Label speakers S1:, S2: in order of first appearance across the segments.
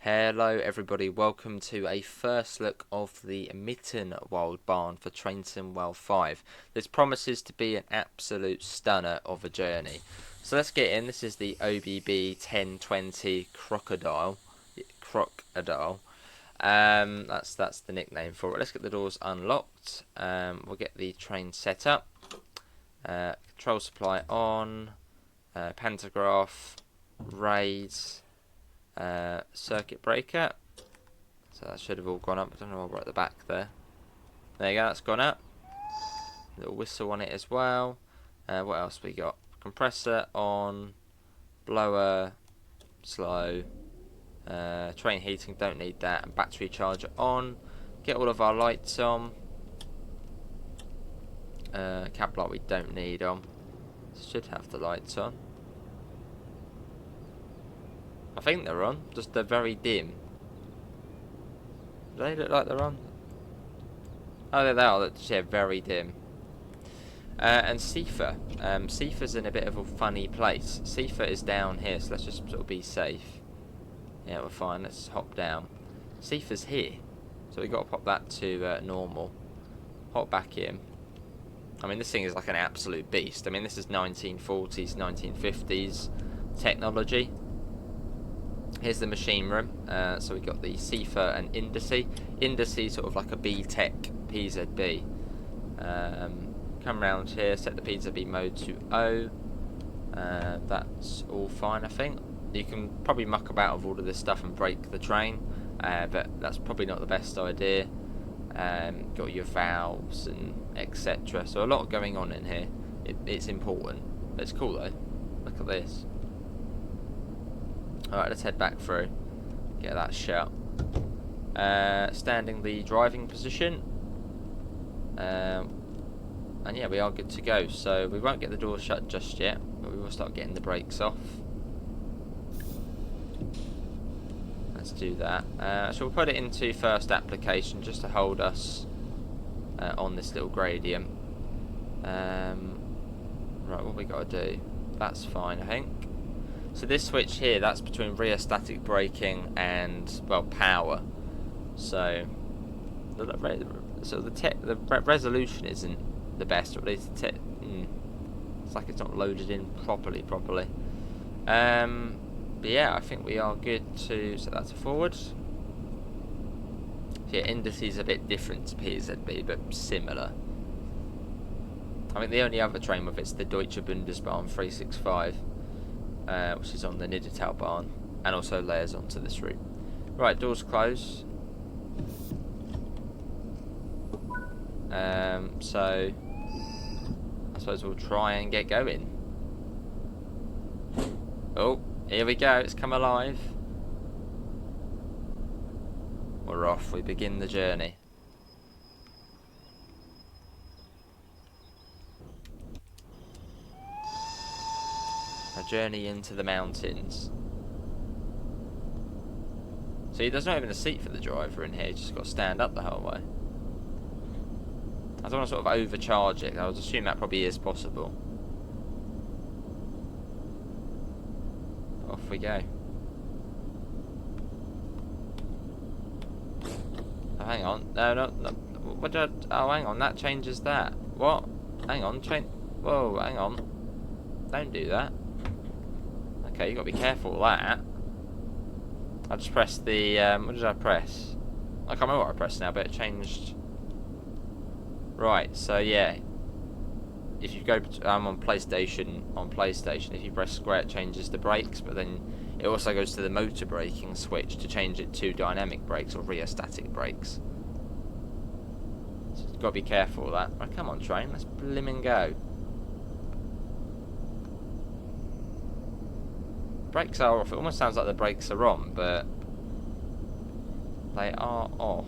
S1: Hello everybody, welcome to a first look of the Mittenwaldbahn for Mittenwald 5. This promises to be an absolute stunner of a journey. So let's get in. This is the OBB 1020 Krokodil. That's the nickname for it. Let's get the doors unlocked. We'll get the train set up. Control supply on. Pantograph. Raise. Circuit breaker, so that should have all gone up. I don't know why we're at the back there. There you go, that's gone up. Little whistle on it as well. What else we got? Compressor on, blower slow, train heating, don't need that, and battery charger on. Get all of our lights on. Cab light we don't need on. Should have the lights on. I think they're on, just they're very dim. Do they look like they're on? Oh, there they are, yeah, very dim. And Sifa. Sifa's in a bit of a funny place. Sifa is down here, so let's just sort of be safe. Yeah, we're fine, let's hop down. Sifa's here, so we've got to pop that to normal. Hop back in. I mean, this thing is like an absolute beast. I mean, this is 1940s, 1950s technology. Here's the machine room. So we've got the Sifa and Indice. Indice sort of like a B-Tech PZB. Come round here, set the PZB mode to O. That's all fine, I think. You can probably muck about with all of this stuff and break the train, but that's probably not the best idea. Got your valves and etc. So a lot going on in here. It's important. But it's cool though. Look at this. Alright, let's head back through. Get that shut. Standing the driving position. And yeah, we are good to go. So we won't get the doors shut just yet, but we will start getting the brakes off. Let's do that. So we'll put it into first application just to hold us on this little gradient. Right, what we got to do? That's fine, I think. So this switch here, that's between rheostatic braking and, well, power. So the resolution isn't the best, or at least it's like it's not loaded in properly. But yeah, I think we are good to set that to forward. So yeah, Indice is a bit different to PZB, but similar. I mean, the only other train with it's the Deutsche Bundesbahn 365. Which is on the Dovetail and also layers onto this route. Right, doors close. So I suppose we'll try and get going. Oh, here we go, it's come alive. We're off, we begin the journey. A journey into the mountains. See, there's not even a seat for the driver in here, just got to stand up the whole way. I don't want to sort of overcharge it, I would assume that probably is possible. Off we go. Oh, hang on. No. What did I... Oh, hang on, that changes that. What? Hang on, Whoa, hang on. Don't do that. Okay, you got to be careful of that. I just pressed the, what did I press? I can't remember what I pressed now, but it changed. Right, so yeah. If you go, I'm on PlayStation, if you press square it changes the brakes, but then it also goes to the motor braking switch to change it to dynamic brakes or rheostatic brakes. So you've got to be careful of that. Right, come on train, let's blimmin' go. Brakes are off. It almost sounds like the brakes are on, but they are off.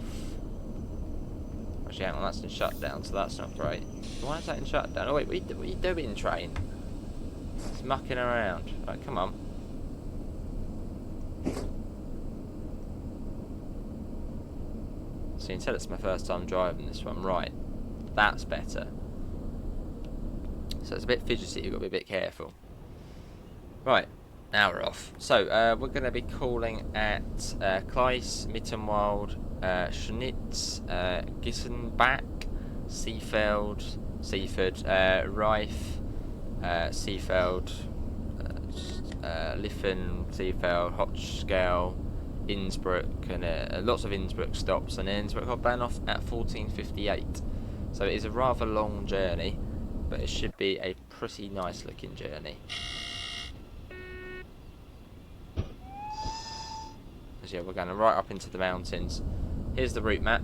S1: Actually, hang on, that's in shutdown, so that's not great. Why is that in shutdown? Oh wait, what are you doing, train? It's mucking around. Right, come on. So you can tell it's my first time driving this one. Right, that's better. So it's a bit fidgety, you've got to be a bit careful. Right. Now we're off. So we're going to be calling at Kleis, Mittenwald, Schnitz, Gissenbach, Seefeld, Reif, Seefeld, Liffen, Seefeld, Hochscale, Innsbruck, and lots of Innsbruck stops, and Innsbruck Hauptbahnhof off at 14:58. So it is a rather long journey, but it should be a pretty nice looking journey. Because yeah, we're going right up into the mountains. Here's the route map.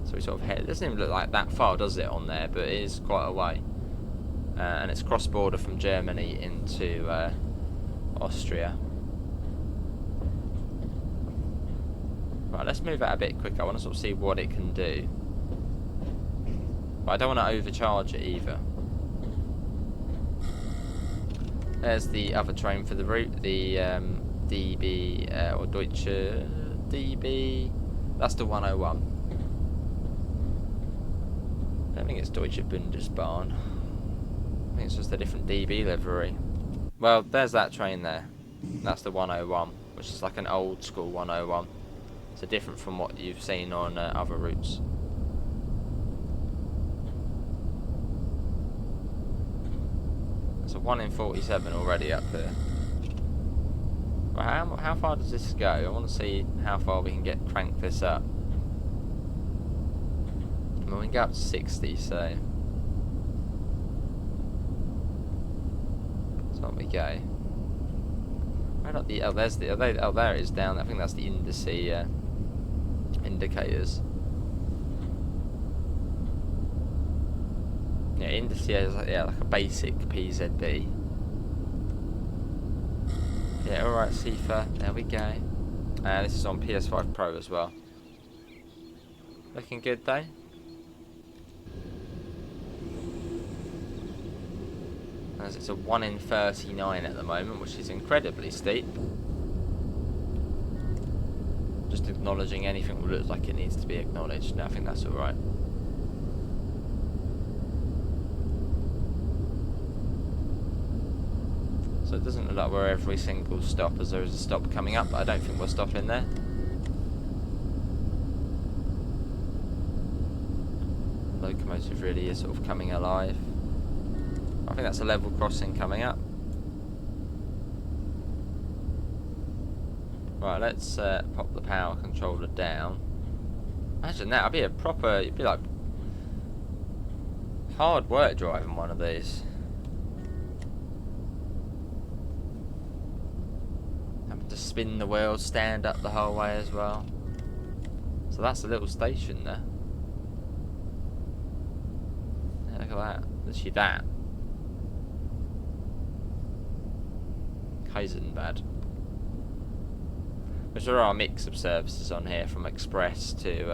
S1: So we sort of head. It doesn't even look like that far, does it, on there? But it is quite a way. And it's cross-border from Germany into Austria. Right, let's move out a bit quicker. I want to sort of see what it can do. But I don't want to overcharge it either. There's the other train for the route, the DB, or Deutsche DB. That's the 101. I don't think it's Deutsche Bundesbahn. I think it's just a different DB livery. Well, there's that train there. That's the 101, which is like an old school 101. So different from what you've seen on other routes. It's a 1 in 47 already up there. Well, how far does this go? I want to see how far we can crank this up. I mean, we can go up to 60, so that's what we go. Right up the there's the there it is down. I think that's the indice indicators. Yeah, indice is like a basic PZB. Yeah, alright, Sifa, there we go. This is on PS5 Pro as well. Looking good though. As it's a 1 in 39 at the moment, which is incredibly steep. Just acknowledging anything that looks like it needs to be acknowledged. No, I think that's alright. So it doesn't look like we're every single stop, as there is a stop coming up, but I don't think we're stopping there. The locomotive really is sort of coming alive. I think that's a level crossing coming up. Right, let's pop the power controller down. Imagine that, it'd be like hard work driving one of these. Having to spin the wheels, stand up the whole way as well. So that's a little station there. Yeah, look at that. Literally that. Kaisenbad. Which there are a mix of services on here, from express to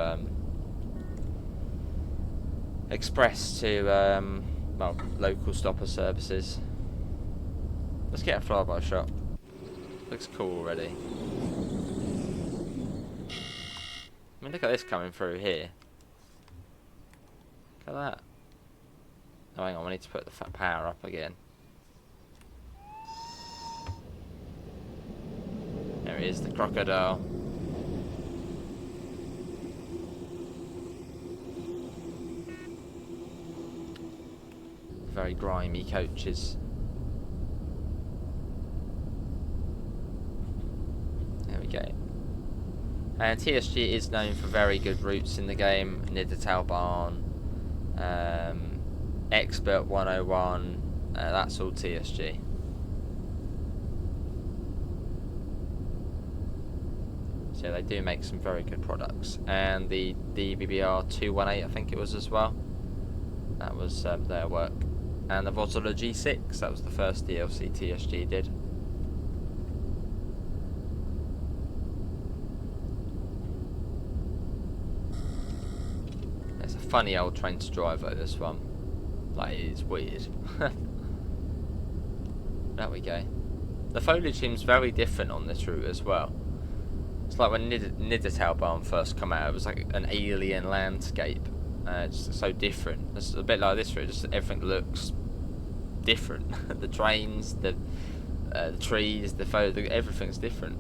S1: well, local stopper services. Let's get a flyby shot. Looks cool already. I mean, look at this coming through here. Look at that. Oh, hang on, we need to put the power up again. There he is, the Krokodil. Very grimy coaches. There we go. And TSG is known for very good routes in the game. MITTENWALDBAHN, Expert 101, that's all TSG. So they do make some very good products. And the BBR 218, I think it was as well. That was their work. And the Dovetail G6, that was the first DLC TSG did. It's a funny old train to drive though, this one. Like, it is weird. There we go. The foliage seems very different on this route as well. It's like when MITTENWALDBAHN first come out, it was like an alien landscape. It's so different. It's a bit like this route, just everything looks different. The trains, the trees, the photo, everything's different.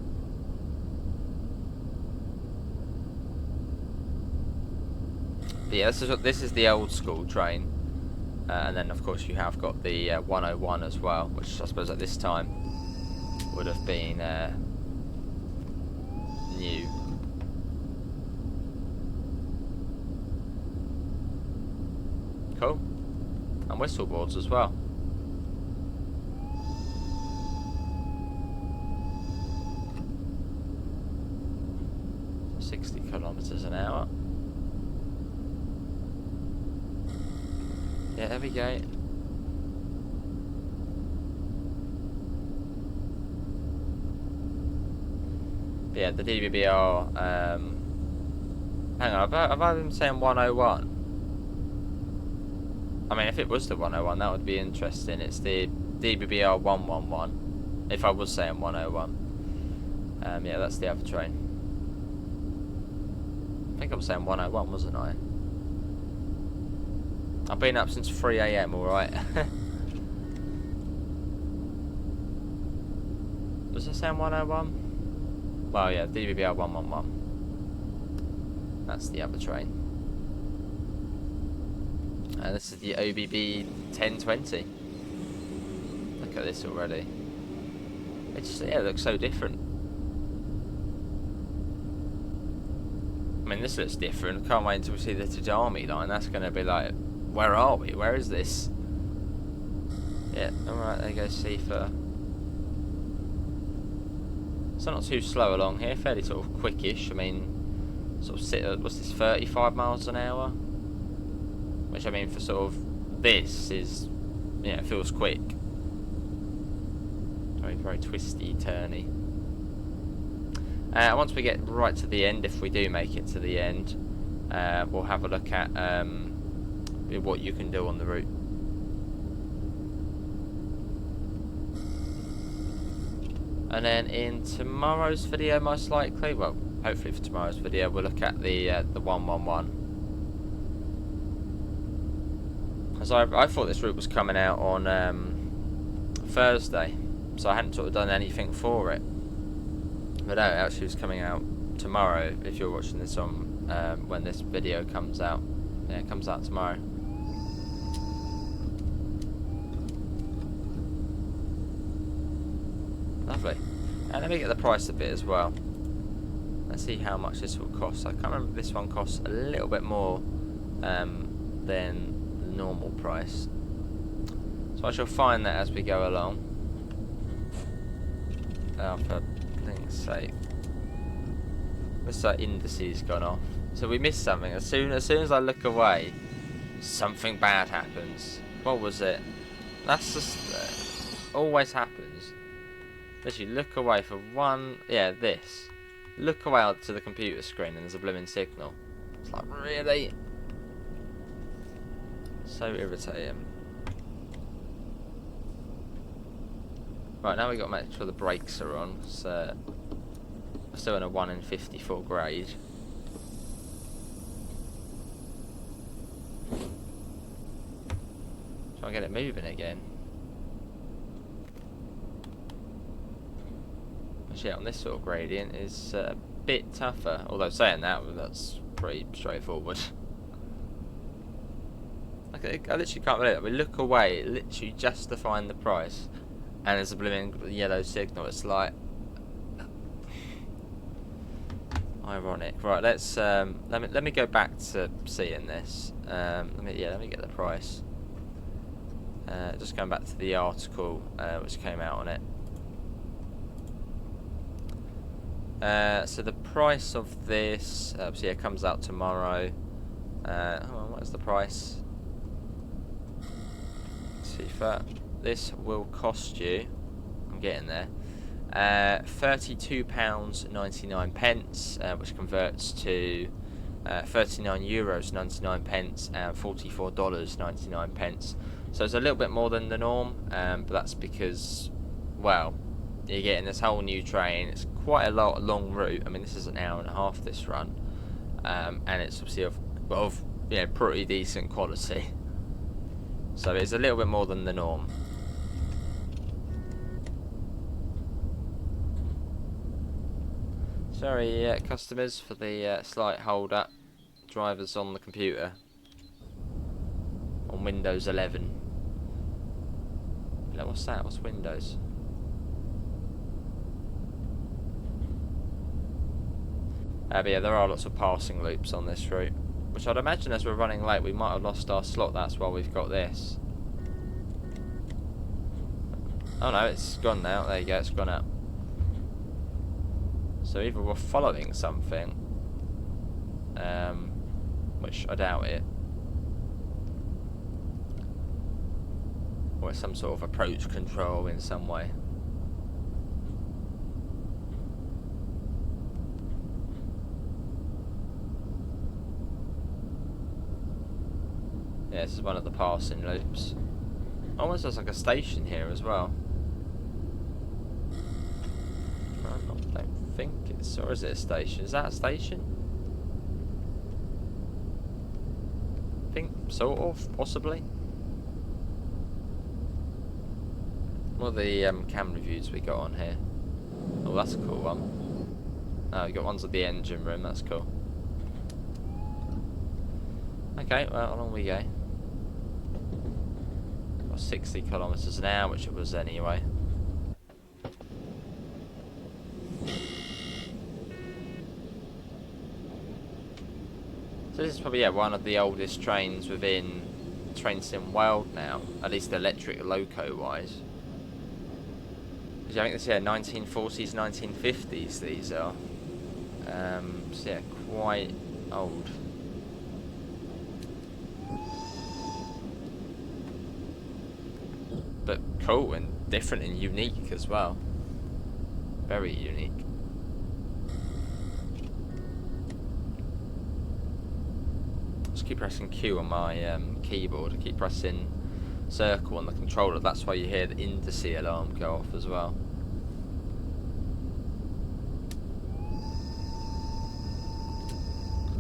S1: But yeah, this is the old school train, and then of course you have got the 101 as well, which I suppose at this time would have been new. Cool. And whistle boards as well. So 60 kilometers an hour. Yeah, there we go. But yeah, the DBBR. Hang on, have I been saying 101? I mean, if it was the 101, that would be interesting. It's the DBBR 111. If I was saying 101. Yeah, that's the other train. I think I was saying 101, wasn't I? I've been up since 3 AM, alright. Was I saying 101? Well, yeah, DBBR 111. That's the other train. And this is the OBB 1020. Look at this already. It looks so different. I mean, this looks different. Can't wait until we see the Tadami line. That's going to be like, where are we? Where is this? Yeah, alright, there goes Sifa. So not too slow along here, fairly sort of quickish. I mean, sort of sit at, what's this, 35 miles an hour? Which, I mean, for sort of this is, yeah, it feels quick. Very, very twisty, turny. Once we get right to the end, if we do make it to the end, we'll have a look at what you can do on the route. And then in tomorrow's video, most likely, well, hopefully for tomorrow's video, we'll look at the 111. As I thought this route was coming out on Thursday, so I hadn't sort of done anything for it. But no, it actually was coming out tomorrow. If you're watching this on when this video comes out, yeah, it comes out tomorrow. Lovely. And let me get the price a bit as well. Let's see how much this will cost. I can't remember if this one costs a little bit more than the normal price. So I shall find that as we go along. Oh, for thing's sake. This indices gone off. So we missed something. As soon as I look away, something bad happens. What was it? That's just always happens. Literally look away for one, yeah, this. Look away to the computer screen and there's a blooming signal. It's like, really? So irritating. Right, now we got to make sure the brakes are on, because we're still in a 1 in 54 grade. Try and get it moving again. Actually, on this sort of gradient is a bit tougher. Although saying that, that's pretty straightforward. I literally can't believe it. We look away, literally just to find the price, and there's a blooming yellow signal. It's like ironic. Right, let's let me go back to seeing this. Let me get the price. Just going back to the article which came out on it. So the price of this, so yeah, comes out tomorrow. What is the price? Let's see if this will cost you. I'm getting there. £32.99, which converts to €39.99 and $44.99. So it's a little bit more than the norm, but that's because, well, you're getting this whole new train. It's quite a long route. I mean, this is an hour and a half, this run, and it's obviously of pretty decent quality. So it's a little bit more than the norm. Sorry, customers, for the slight hold up. Drivers on the computer. On Windows 11. What's that? What's Windows? But yeah, there are lots of passing loops on this route. Which I'd imagine as we're running late, we might have lost our slot. That's why we've got this. Oh no, it's gone now. There you go, it's gone up. So either we're following something, which I doubt it, or it's some sort of approach control in some way. Yeah, this is one of the passing loops. Almost looks like a station here as well. I don't think it's, or is it a station? Is that a station? I think, sort of, possibly. What are the camera views we got on here? Oh, that's a cool one. Oh, we got ones at the engine room, that's cool. Okay, well, along we go. Got 60 kilometers an hour, which it was anyway. So this is probably one of the oldest trains within Mittenwald now, at least electric loco wise. I think this 1940s, 1950s these are. So yeah, quite old. But cool and different and unique as well. Very unique. Just keep pressing Q on my keyboard. I keep pressing circle on the controller. That's why you hear the indice alarm go off as well.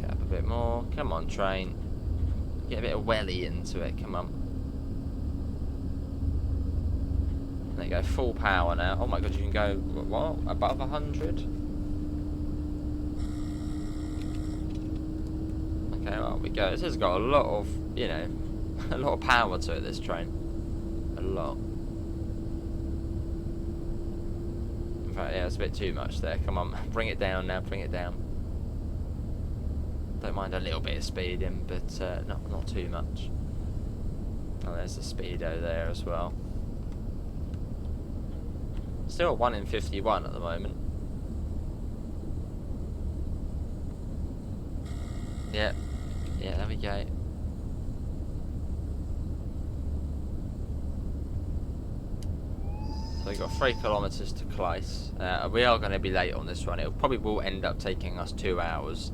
S1: Get up a bit more. Come on, train. Get a bit of welly into it. Come on. There you go. Full power now. Oh my god, you can go what? Above 100? Okay, well, we go. This has got a lot of, you know, a lot of power to it, this train. A lot. In fact, yeah, it's a bit too much there. Come on, bring it down now, bring it down. Don't mind a little bit of speeding, but not too much. Oh, there's the speedo there as well. Still 1 in 51 at the moment. Yeah, there we go. So we've got 3 kilometres to Kleist. We are going to be late on this run. It probably will end up taking us 2 hours.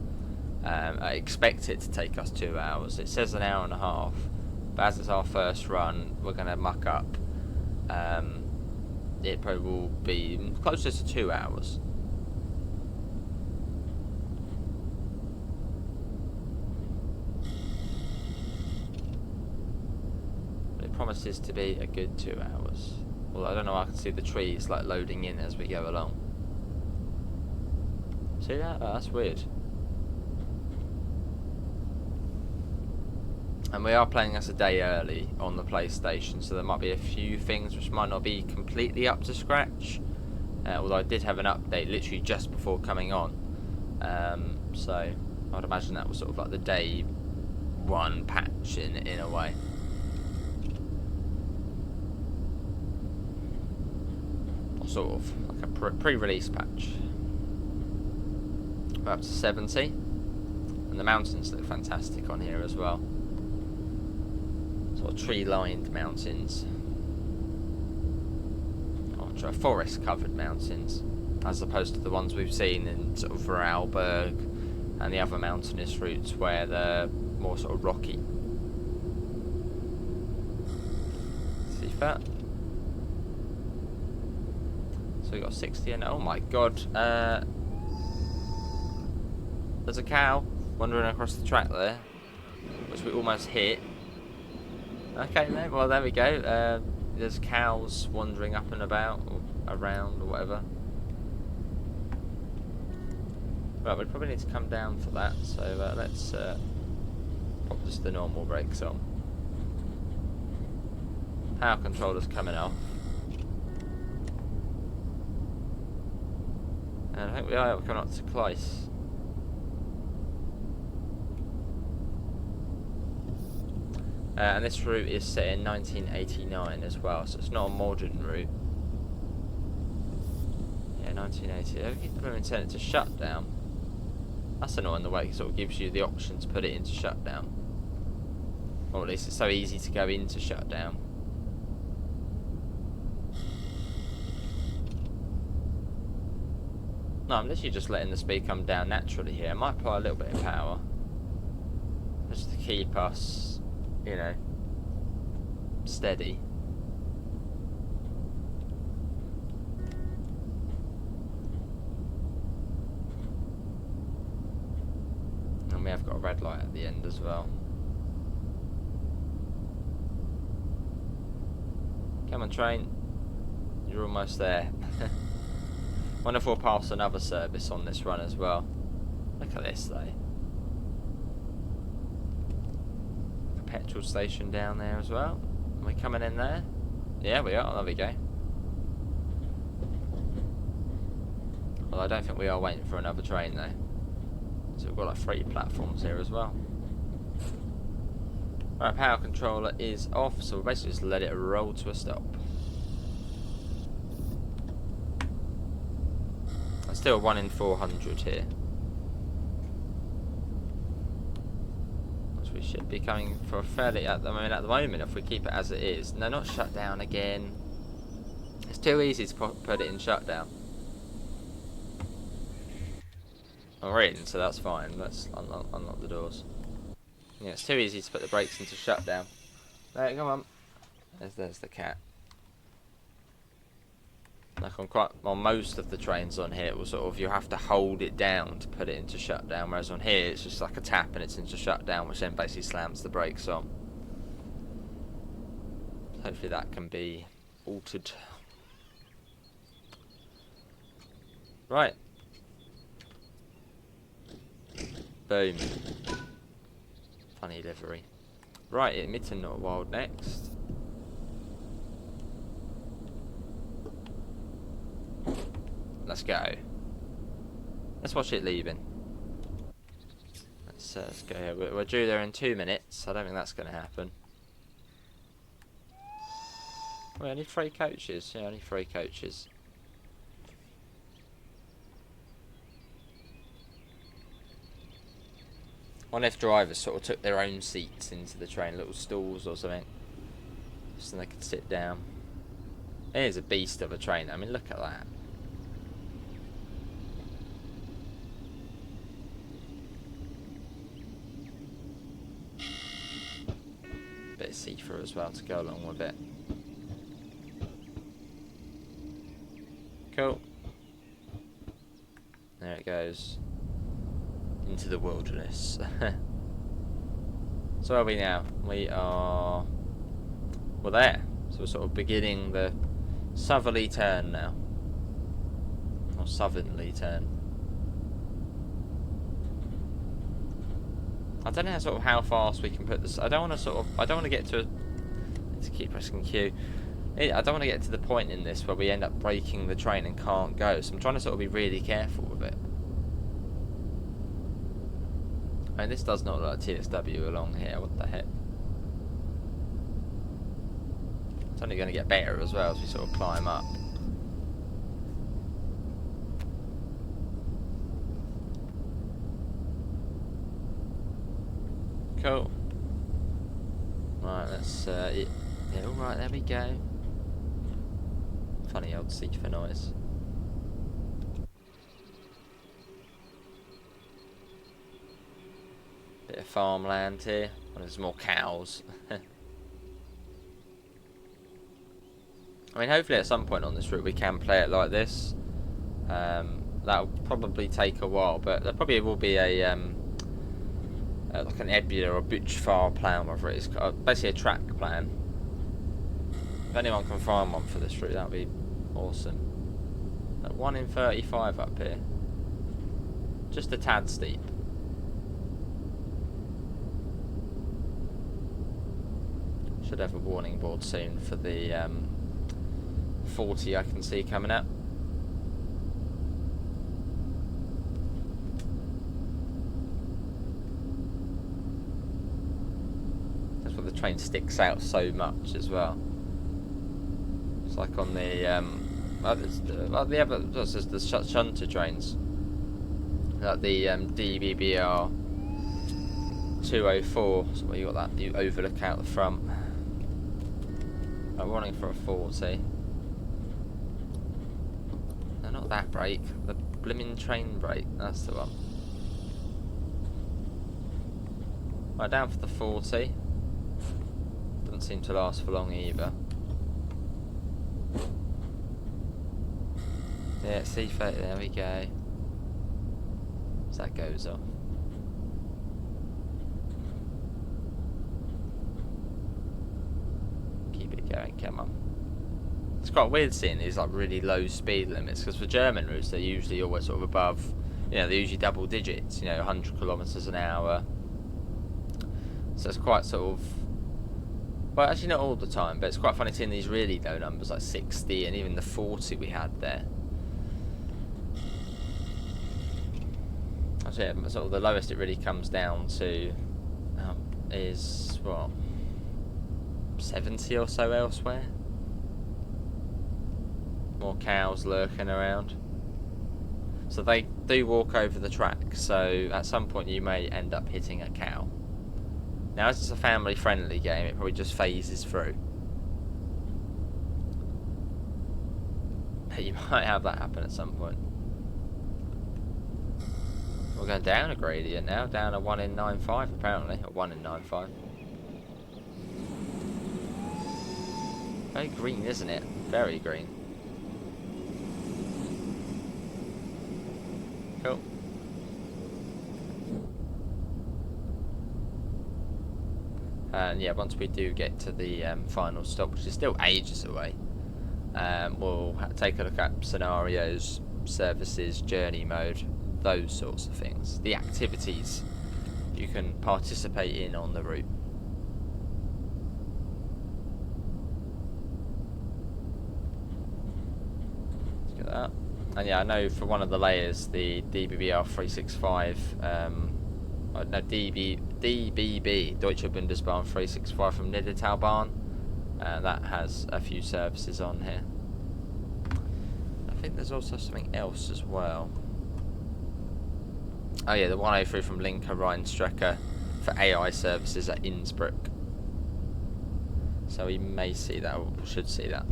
S1: I expect it to take us 2 hours. It says an hour and a half, but as it's our first run, we're going to muck up. It probably will be closer to 2 hours. But it promises to be a good 2 hours. Well, I don't know, I can see the trees like loading in as we go along. See that? Oh, that's weird. And we are playing us a day early on the PlayStation, so there might be a few things which might not be completely up to scratch. Although I did have an update literally just before coming on. So I'd imagine that was sort of like the day 1 patch in a way. Or sort of like a pre-release patch. We're up to 70. And the mountains look fantastic on here as well. Sort of tree-lined mountains, or forest-covered mountains, as opposed to the ones we've seen in sort of Vorarlberg and the other mountainous routes where they're more sort of rocky. See that? So we got 60, and oh my god, there's a cow wandering across the track there, which we almost hit. Okay, well there we go. There's cows wandering up and about, or around, or whatever. Right, we probably need to come down for that, so let's pop just the normal brakes on. Power controller's coming off. And I think we are coming up to close. And this route is set in 1989 as well, so it's not a modern route. Yeah, 1980. I keep turning it to shutdown. That's annoying, the way it sort of gives you the option to put it into shutdown. Or at least it's so easy to go into shutdown. No, I'm literally just letting the speed come down naturally here. I might apply a little bit of power. Just to keep us, you know, steady. And we have got a red light at the end as well. Come on, train. You're almost there. Wonder if we'll pass another service on this run as well. Look at this though. A petrol station down there as well. Are we coming in there? Yeah, we are. There we go. Well, I don't think we are waiting for another train though. So we've got like 3 platforms here as well. Right, power controller is off, so we'll basically just let it roll to a stop. Still 1 in 400 here. So we should be coming for a fairly, at the moment, if we keep it as it is. No, not shut down again. It's too easy to put it in shutdown. Oh, we're in, so that's fine. Let's unlock the doors. Yeah, it's too easy to put the brakes into shutdown. There, come on. There's the cat. Like on most of the trains on here, it will sort of, you have to hold it down to put it into shutdown, whereas on here it's just like a tap and it's into shutdown, which then basically slams the brakes on. Hopefully that can be altered. Right. Boom. Funny livery. Right, Mittenwald next. Let's go. Let's watch it leaving. Let's go here. We're due there in 2 minutes. I don't think that's going to happen. We only 3 coaches. Yeah, only 3 coaches. I wonder if drivers sort of took their own seats into the train, little stalls or something, so they could sit down. It is a beast of a train. I mean, look at that. Bit of see-through as well to go along with it. Cool. There it goes. Into the wilderness. So where are we now? We are... We're there. So we're sort of beginning the southerly turn now. Or southernly turn. I don't know sort of how fast we can put this. I don't want to get to... Let's keep pressing Q. I don't want to get to the point in this where we end up breaking the train and can't go. So I'm trying to sort of be really careful with it. I mean, this does not look like TSW along here. What the heck? It's only going to get better as well as we sort of climb up. Cool. Right, let's... yeah, alright, there we go. Funny old Seeker noise. Bit of farmland here. Well, there's more cows. I mean, hopefully at some point on this route we can play it like this. That'll probably take a while, but there probably will be a like an Ebula or Butch Far plan, whether it's basically a track plan. If anyone can find one for this route, that'd be awesome. 1 in 35 up here. Just a tad steep. Should have a warning board soon for the 40 I can see coming up. That's where the train sticks out so much as well. It's like on the the shunter trains, like the DBBR 204. So where you got that, you overlook out the front. I'm running for a 40. No, not that brake. The blimmin' train brake. That's the one. Right, down for the 40. Doesn't seem to last for long either. Yeah, C30, there we go. As that goes off. Keep it going, come on. It's quite weird seeing these like really low speed limits, because for German routes they're usually always sort of above, you know, they're usually double digits, you know, 100 kilometers an hour. So it's quite sort of, well, actually not all the time, but it's quite funny seeing these really low numbers like 60 and even the 40 we had there. Actually, yeah, sort of the lowest it really comes down to is what, 70 or so elsewhere. More cows lurking around. So they do walk over the track, so at some point you may end up hitting a cow. Now, as it's a family friendly game, it probably just phases through. But you might have that happen at some point. We're going down a gradient now, down a 1 in 9.5 apparently, or 1 in 9.5. Very green, isn't it? Very green. Cool. And yeah, once we do get to the final stop, which is still ages away, we'll take a look at scenarios, services, journey mode, those sorts of things. The activities you can participate in on the route. Let's get that. And yeah, I know for one of the layers, the DBBR 365, no, DBB, Deutsche Bundesbahn 365 from Mittenwaldbahn, that has a few services on here. I think there's also something else as well. Oh yeah, the 103 from Linker Rheinstrecke for AI services at Innsbruck. So we may see that, or should see that.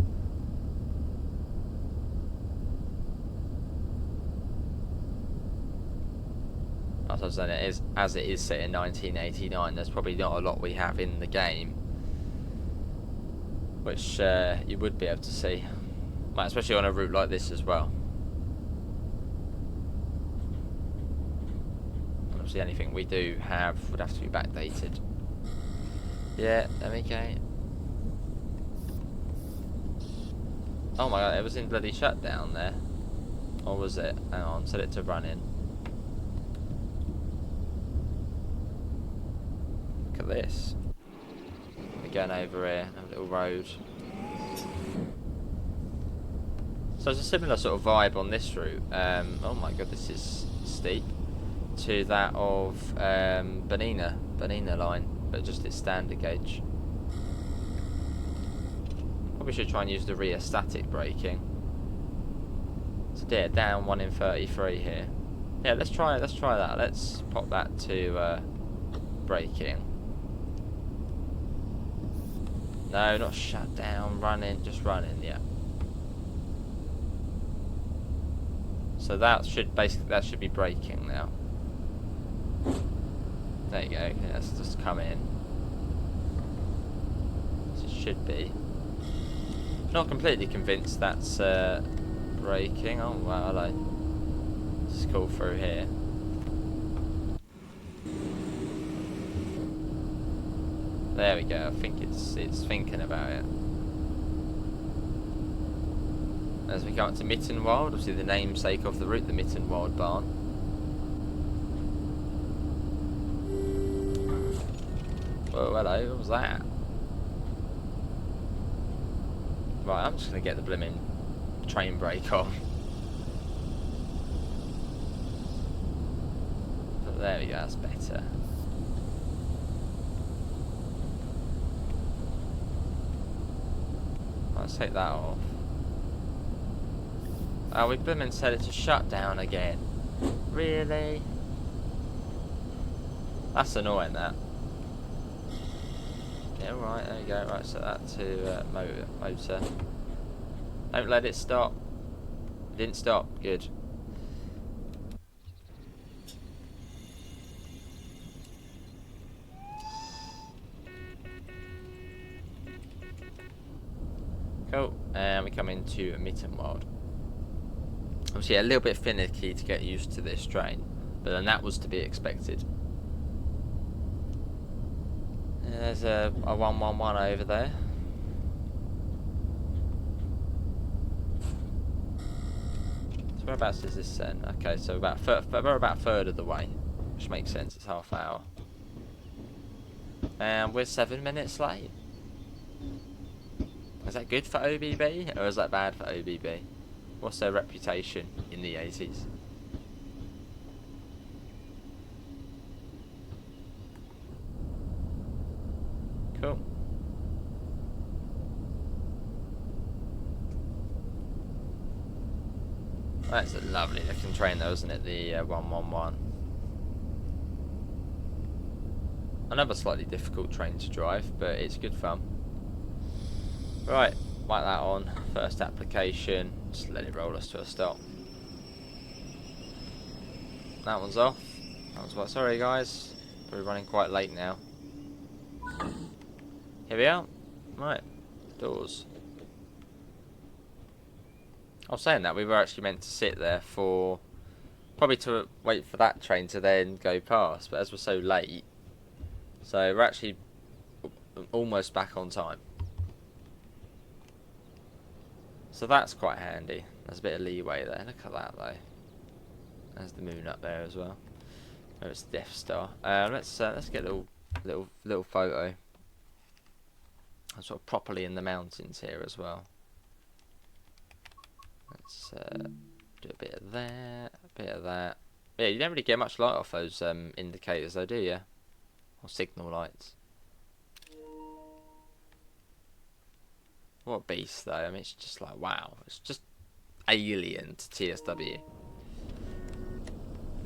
S1: As it is set in 1989, there's probably not a lot we have in the game which you would be able to see, especially on a route like this as well. Obviously anything we do have would have to be backdated. Yeah, there we go. Oh my god, it was in bloody shutdown there. Or was it? Hang on, set it to run in. Look at this. We're going over here, a little road. So it's a similar sort of vibe on this route. Oh my god, this is steep. To that of Bernina line, but just its standard gauge. Probably should try and use the rear static braking. So yeah, down 1 in 33 here. Yeah, let's try that. Let's pop that to braking. No, not shut down, running, just running, yeah. So that should be braking now. There you go, okay, let's just come in. So it should be. Not completely convinced that's braking. Oh wow, hello. Let's call through here. There we go, I think it's thinking about it. As we come up to Mittenwald, obviously the namesake of the route, the Mittenwaldbahn. Oh, hello, what was that? Right, I'm just going to get the blimmin' train brake on. But there we go, that's better. Let's take that off. Oh, we blimmin' said it to shut down again. Really? That's annoying, that. Yeah, right, there you go. Right, set that to motor. Don't let it stop. It didn't stop. Good. Cool. And we come into Mittenwald. Obviously, a little bit finicky to get used to this train, but then that was to be expected. There's a 111 over there. So whereabouts is this then? Okay, so we're about a third of the way, which makes sense. It's half hour, and we're 7 minutes late. Is that good for OBB, or is that bad for OBB? What's their reputation in the 80s? Cool. That's a lovely looking train though, isn't it? The 111. Another slightly difficult train to drive, but it's good fun. Right, like that on. First application. Just let it roll us to a stop. That one's off. That one's what? Sorry guys. We're running quite late now. Here we are. Right. Doors. I was saying that we were actually meant to sit there for probably to wait for that train to then go past, but as we're so late, so we're actually almost back on time. So that's quite handy. There's a bit of leeway there. Look at that though. There's the moon up there as well. Oh, it's the Death Star. Let's get a little photo. I'm sort of properly in the mountains here as well. Let's do a bit of that, a bit of that. Yeah, you don't really get much light off those indicators though, do you? Or signal lights. What a beast though. I mean, it's just like, wow. It's just alien to TSW.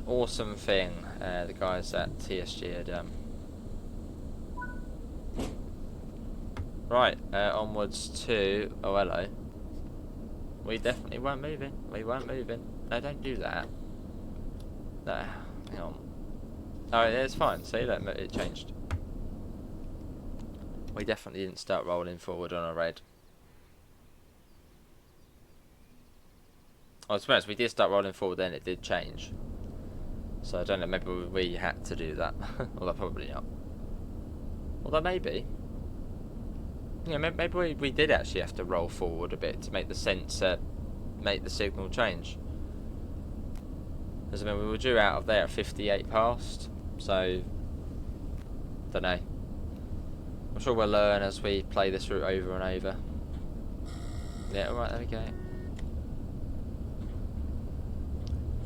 S1: Awesome thing the guys at TSG had done. Right, onwards to... Oh, hello. We definitely weren't moving. We weren't moving. No, don't do that. No, hang on. Oh, yeah, it's fine. See, look, it changed. We definitely didn't start rolling forward on a red. Oh, to be honest, we did start rolling forward, then it did change. So I don't know, maybe we had to do that. Although probably not. Although maybe. Yeah, maybe we did actually have to roll forward a bit to make the sensor, make the signal change. Because I mean, we were due out of there at 58 past, so don't know. I'm sure we'll learn as we play this route over and over. Yeah, alright, there we go.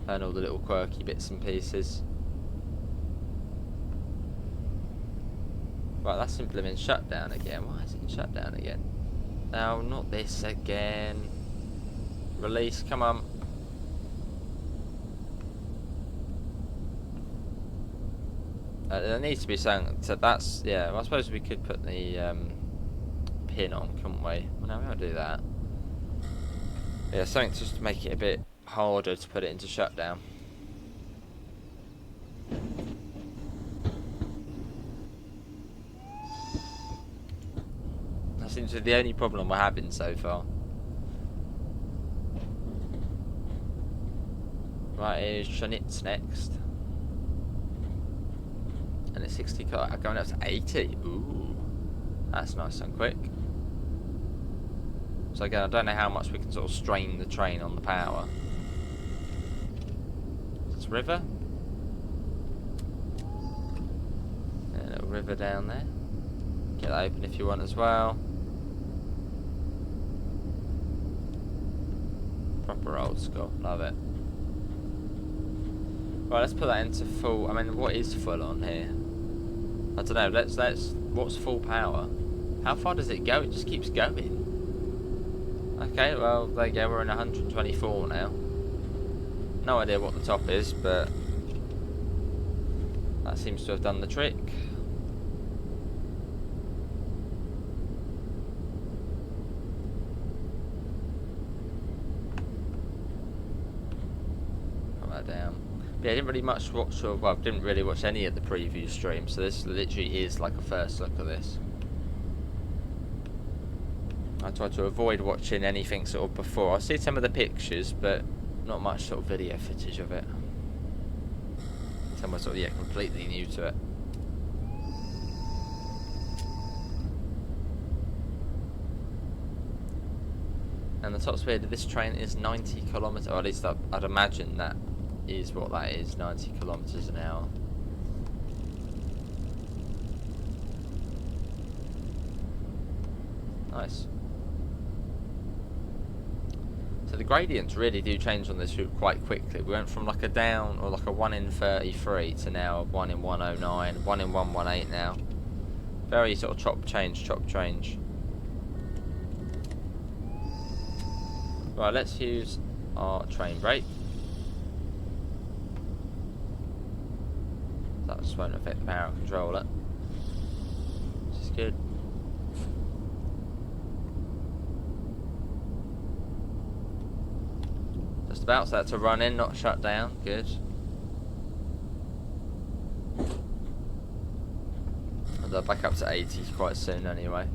S1: Learn all the little quirky bits and pieces. Right, that's been shut down again. Why is it shut down again? No, not this again. Release, come on. There needs to be something. So that's, yeah, well, I suppose we could put the pin on, couldn't we? Well, no, we won't do that. Yeah, something just to make it a bit harder to put it into shutdown. That seems to be the only problem we're having so far. Right, here's Schnitz next. And it's 60 car going up to 80. Ooh, that's nice and quick. So again, I don't know how much we can sort of strain the train on the power. It's a river. And a little river down there. Get that open if you want as well. Proper old school, love it. Right, let's put that into full. I mean, what is full on here? I don't know. Let's. What's full power? How far does it go? It just keeps going. Okay, well there you go. We're in 124 now. No idea what the top is, but that seems to have done the trick. Put that down. Yeah, I didn't really much watch, well, I didn't really watch any of the preview streams, so this literally is like a first look at this. I try to avoid watching anything sort of before. I see some of the pictures, but not much sort of video footage of it. Someone sort of, yeah, completely new to it. And the top speed of this train is 90 kilometers, or at least I'd imagine that is what that is, 90 kilometers an hour. Nice. So the gradients really do change on this route quite quickly. We went from like a down, or like a 1 in 33 to now a 1 in 109, 1 in 118 now. Very sort of chop change. Right, let's use our train brake. That just won't affect the power controller, which is good. Just about, so that's to run in, not shut down. Good. And they'll back up to 80 quite soon anyway.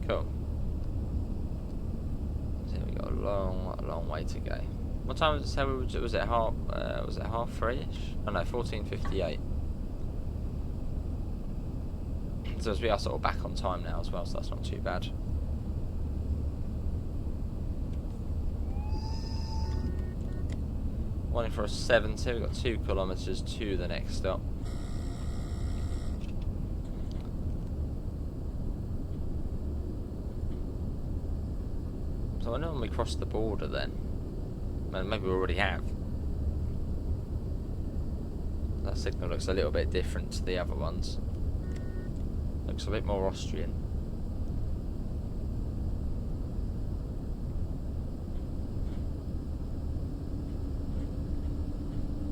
S1: Cool. So we got a long way to go. What time was it? Say was it half? Was it 3:30ish? Oh no, 14:58. So as we are sort of back on time now as well, so that's not too bad. One in for a 70. We've got 2 kilometers to the next stop. So I know when we cross the border then. Well, maybe we already have. That signal looks a little bit different to the other ones. Looks a bit more Austrian.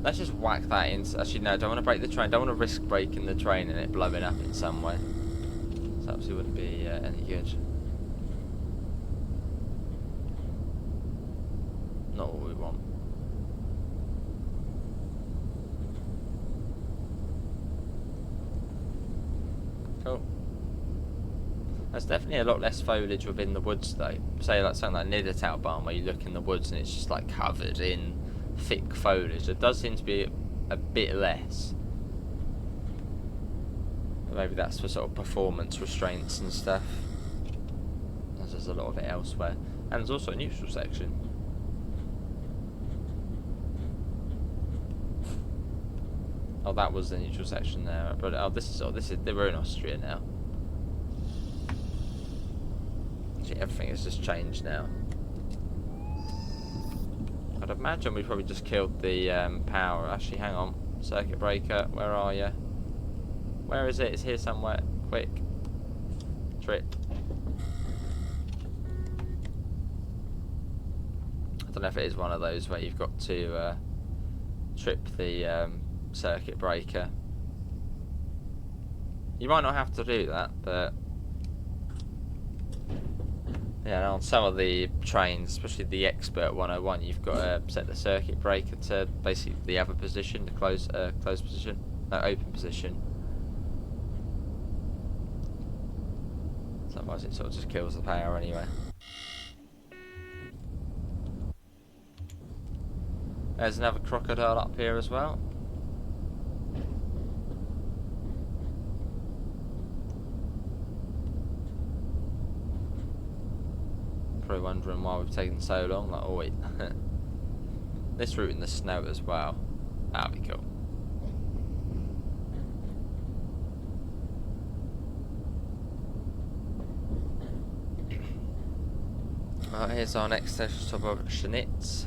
S1: Let's just whack that in. Actually, no, don't want to break the train. Don't want to risk breaking the train and it blowing up in some way. So obviously wouldn't be any good. Not what we want. Cool. There's definitely a lot less foliage within the woods though. Say like something like MITTENWALDBAHN where you look in the woods and it's just like covered in thick foliage. There does seem to be a bit less. But maybe that's for sort of performance restraints and stuff. As there's a lot of it elsewhere. And there's also a neutral section. Oh, that was the neutral section there. But oh, this is we're in Austria now. Actually, everything has just changed now. I'd imagine we probably just killed the power. Actually, hang on. Circuit breaker, where are you? Where is it? It's here somewhere. Quick. Trip. I don't know if it is one of those where you've got to trip the circuit breaker. You might not have to do that, but yeah, on some of the trains, especially the Expert 101, you've got to set the circuit breaker to basically the other position, the closed position, no, open position. So otherwise it sort of just kills the power anyway. There's another crocodile up here as well. Probably wondering why we've taken so long. Like, oh wait, this route in the snow as well. That'd be cool. Here's our next station stop of Schnitz.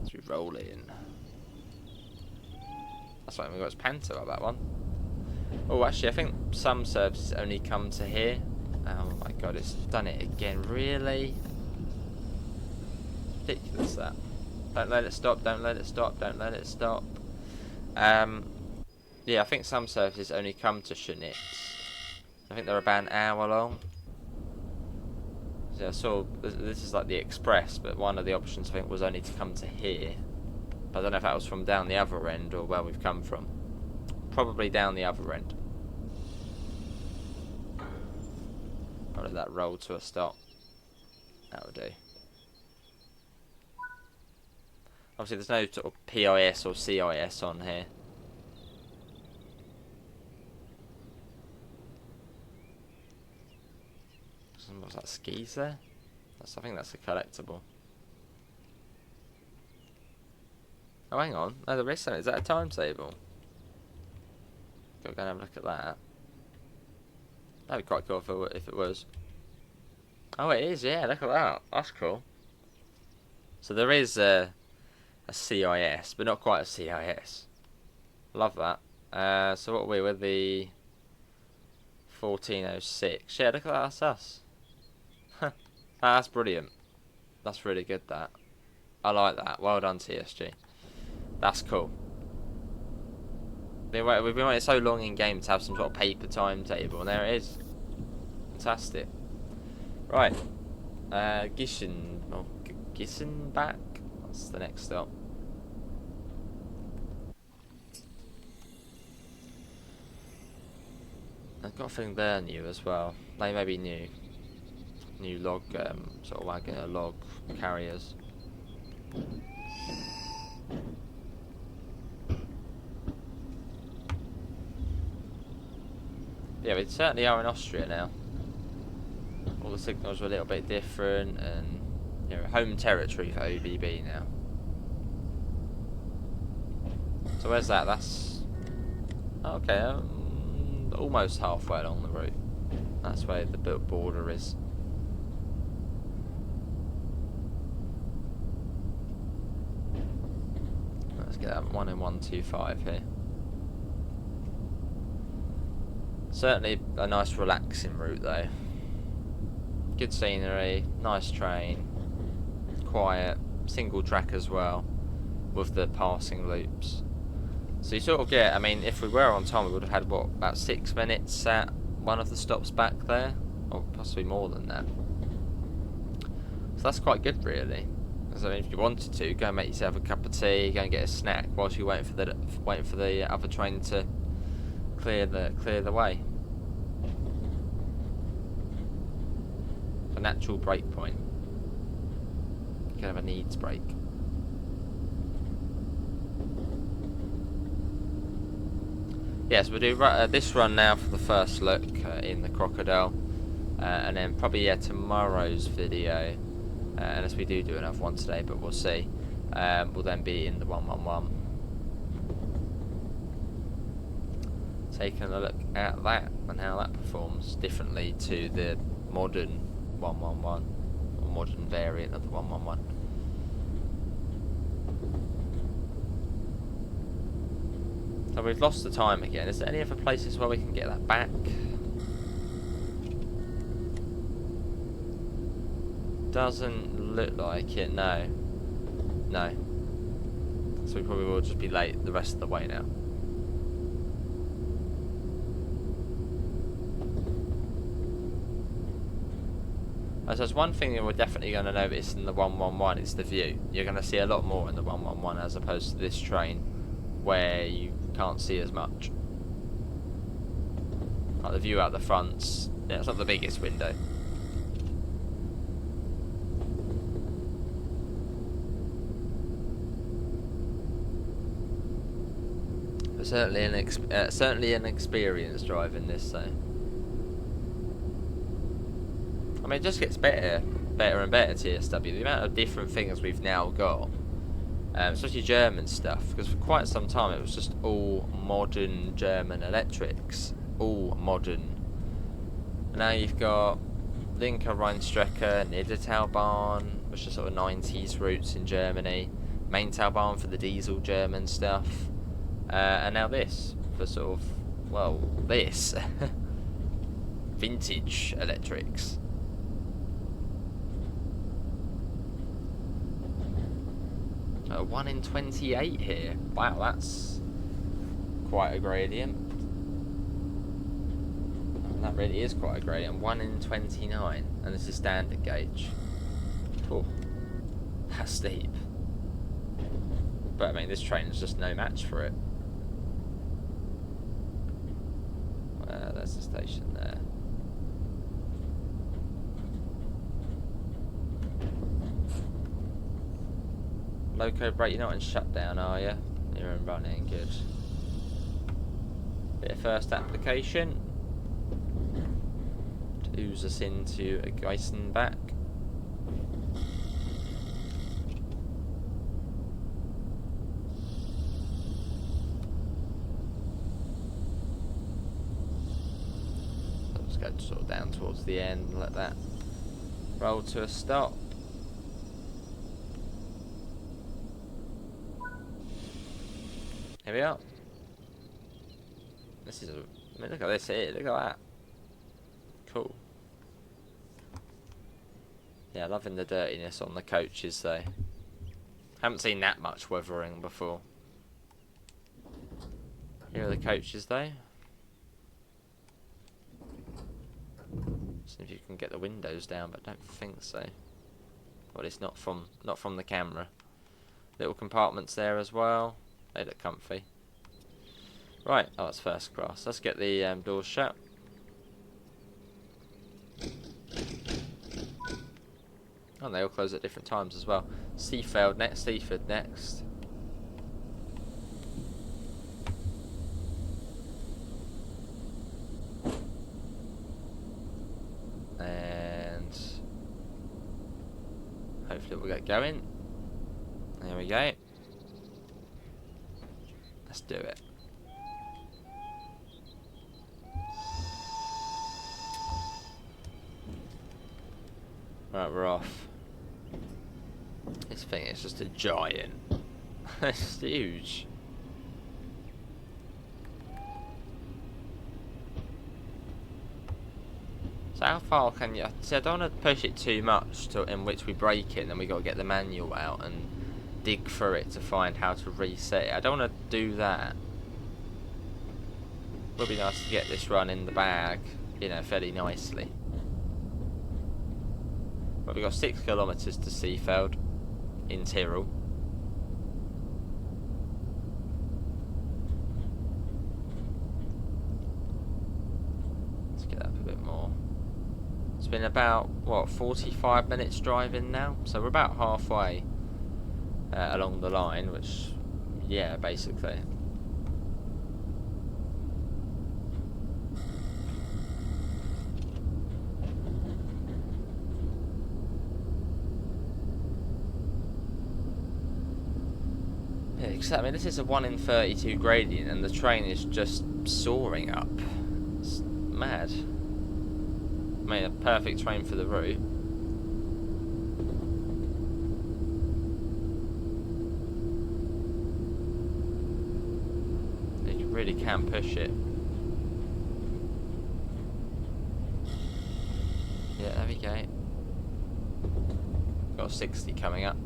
S1: As we roll in. That's right, we got his Panto on that one. Oh, actually, I think some services only come to here. Oh my god, it's done it again. Really? Ridiculous, that. Don't let it stop, don't let it stop, don't let it stop. Yeah, I think some services only come to Schnitz. I think they're about an hour long. So I saw, this is like the express, but one of the options I think was only to come to here. But I don't know if that was from down the other end or where we've come from. Probably down the other end. I'll let that roll to a stop. That would do. Obviously there's no sort of PIS or CIS on here. What's that, skis there? I think that's a collectible. Oh, hang on. No, there is something. Is that a timetable? Gotta go and have a look at that. That'd be quite cool if it was. Oh, it is, yeah, look at that. That's cool. So there is a CIS, but not quite a CIS. Love that. So what are we with the 1406? Yeah, look at that, that's us. That's brilliant. That's really good, that. I like that. Well done, TSG. That's cool. We've been waiting so long in game to have some sort of paper timetable, and there it is. Fantastic. Right. Gissenbach? That's the next stop. I've got a feeling they're new as well. They may be new. New log, sort of wagon, log carriers. Yeah, we certainly are in Austria now. All the signals are a little bit different, and you know, home territory for OBB now. So where's that? That's okay. Almost halfway along the route. That's where the border is. Let's get that 1 in 125 here. Certainly a nice relaxing route though. Good scenery, nice train, quiet, single track as well, with the passing loops. So you sort of get, I mean, if we were on time we would have had, what, about 6 minutes at one of the stops back there? Or possibly more than that. So that's quite good really. Because I mean, if you wanted to, go and make yourself a cup of tea, go and get a snack whilst you're waiting for the other train to clear the way. A natural break point. You can have a needs break. Yes, we'll do this run now for the first look in the Krokodil, and then probably tomorrow's video, unless we do another one today, but we'll see. Will then be in the 111. Taking a look at that and how that performs differently to the modern 111 or modern variant of the 111. So we've lost the time again. Is there any other places where we can get that back? Doesn't look like it, no. No. So we probably will just be late the rest of the way now. So there's one thing that we're definitely going to notice in the 111 is the view. You're going to see a lot more in the 111 as opposed to this train where you can't see as much. Like the view out the fronts, yeah, it's not the biggest window. But certainly an experience driving this though. I mean, it just gets better and better, TSW. The amount of different things we've now got especially German stuff, because for quite some time it was just all modern German electrics, all modern. And now you've got Linker Rheinstrecke, Niddertalbahn, which are sort of 90s routes in Germany, Maintalbahn for the diesel German stuff, and now this for sort of, well, this vintage electrics. A 1 in 28 here. Wow, that's quite a gradient. That really is quite a gradient. 1 in 29, and this is standard gauge. Oh, that's steep. But I mean, this train is just no match for it. There's the station there. Loco brake, you're not in shutdown, are you? You're in running, good. Bit of first application. To ooze us into a Geisenbach. Let's go sort of down towards the end and let that roll to a stop. Here we are. This is I mean, look at this here, look at that. Cool. Yeah, loving the dirtiness on the coaches though. Haven't seen that much weathering before. Here are the coaches though. See if you can get the windows down, but I don't think so. Well, it's not from the camera. Little compartments there as well. They look comfy. Right, oh, it's first class. Let's get the doors shut. Oh, they all close at different times as well. Seaford next, Seaford next. And hopefully we'll get going. There we go. Let's do it. Right, we're off. This thing is just a giant. It's huge. So how far can you... See, I don't want to push it too much to in which we break it, and then we got to get the manual out and dig through it to find how to reset it. I don't want to do that. Would be nice to get this run in the bag, you know, fairly nicely. But we've got 6 kilometres to Seefeld in Tyrol. Let's get up a bit more. It's been about, what, 45 minutes driving now? So we're about halfway along the line, which, yeah, basically. I mean, this is a 1 in 32 gradient, and the train is just soaring up. It's mad. I mean, a perfect train for the route. You really can push it. Yeah, there we go. Got 60 coming up.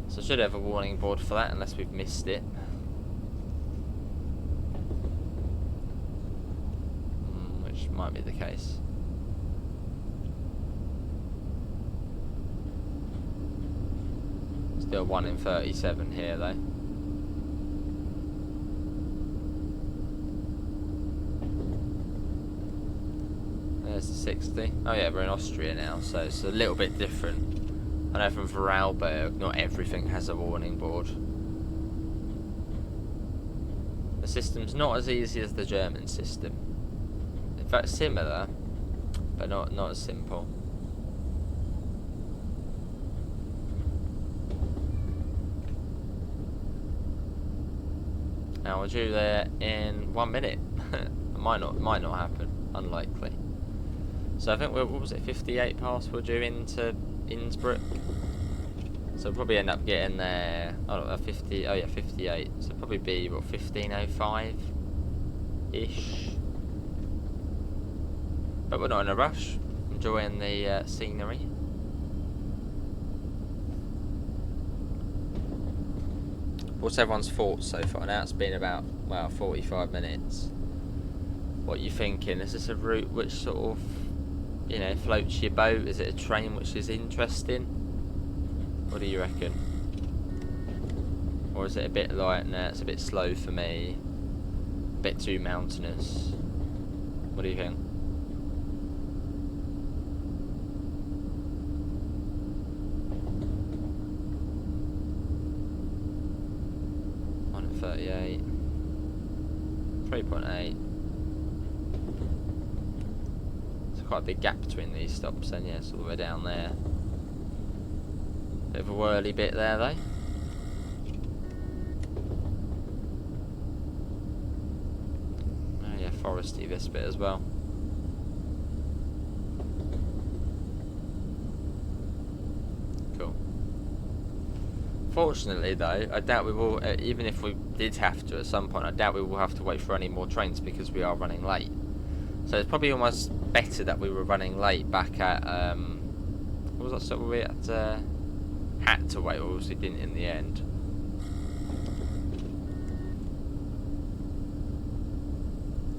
S1: So I should have a warning board for that, unless we've missed it. Which might be the case. Still 1 in 37 here though. There's the 60. Oh yeah, we're in Austria now, so it's a little bit different. I know from Vorarlberg, not everything has a warning board. The system's not as easy as the German system. In fact, similar, but not as simple. Now we're due there in 1 minute. It might not happen. Unlikely. So I think what was it, 58 past we're due into Innsbruck. So we'll probably end up getting there. Oh, 50. Oh yeah, 58. So it'll probably be what, 15:05 ish. But we're not in a rush. Enjoying the scenery. What's everyone's thoughts so far? Now it's been about, well, 45 minutes. What are you thinking? Is this a route which sort of, you know, floats your boat? Is it a train which is interesting? What do you reckon? Or is it a bit like, nah, it's a bit slow for me, a bit too mountainous? What do you think? On at 38, 3.8. Quite a big gap between these stops, then yeah, it's all the way down there. Bit of a whirly bit there though. Oh yeah, foresty this bit as well. Cool. Fortunately though, I doubt we will, even if we did have to at some point, I doubt we will have to wait for any more trains because we are running late. So it's probably almost better that we were running late back at, what was that, so we at, had to wait, or obviously didn't in the end.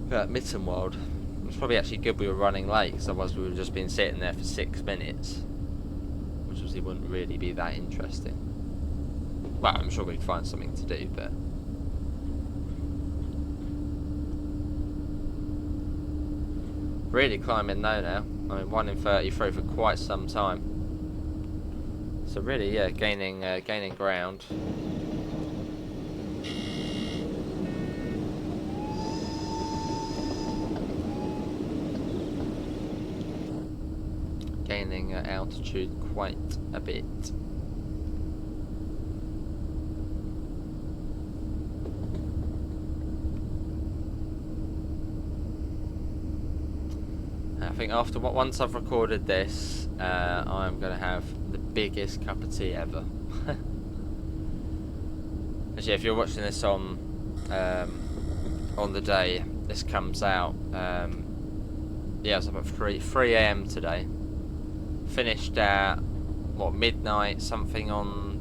S1: But Mittenwald, it was probably actually good we were running late, because otherwise we would have just been sitting there for 6 minutes. Which obviously wouldn't really be that interesting. Well, I'm sure we'd find something to do, but... Really climbing though now. I mean, 1 in 33 for quite some time. So really, yeah, gaining ground. Gaining altitude quite a bit. I think after once I've recorded this, I'm going to have the biggest cup of tea ever. Actually, if you're watching this on the day this comes out, yeah, I was up at 3 AM today. Finished at what, midnight something on,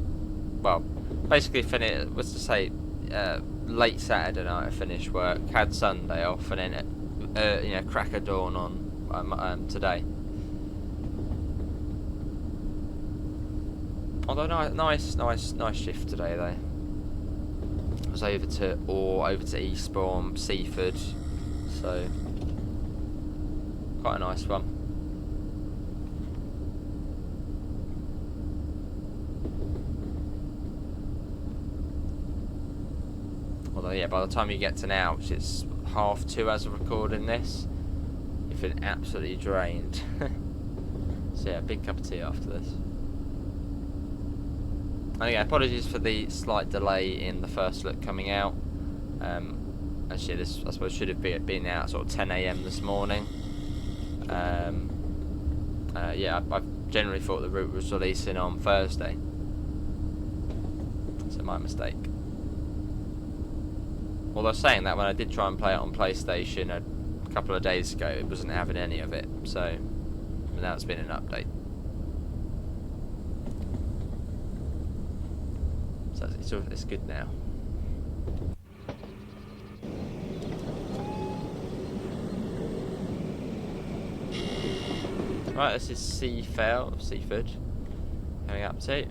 S1: well, basically finished. What's to say, late Saturday night I finished work, had Sunday off, and then you know, crack of dawn on today. Although nice shift today though. I was over to Eastbourne, Seaford, so quite a nice one. Although yeah, by the time you get to now, which is 2:30 as of recording this, you've been absolutely drained. So yeah, big cup of tea after this. And yeah, apologies for the slight delay in the first look coming out. Actually, this I suppose should have been out sort of 10 AM this morning. Yeah, I generally thought the route was releasing on Thursday, so my mistake. Although saying that, when I did try and play it on PlayStation a couple of days ago, it wasn't having any of it. So now it's been an update. So it's good now. Right, this is Seaford, coming up to.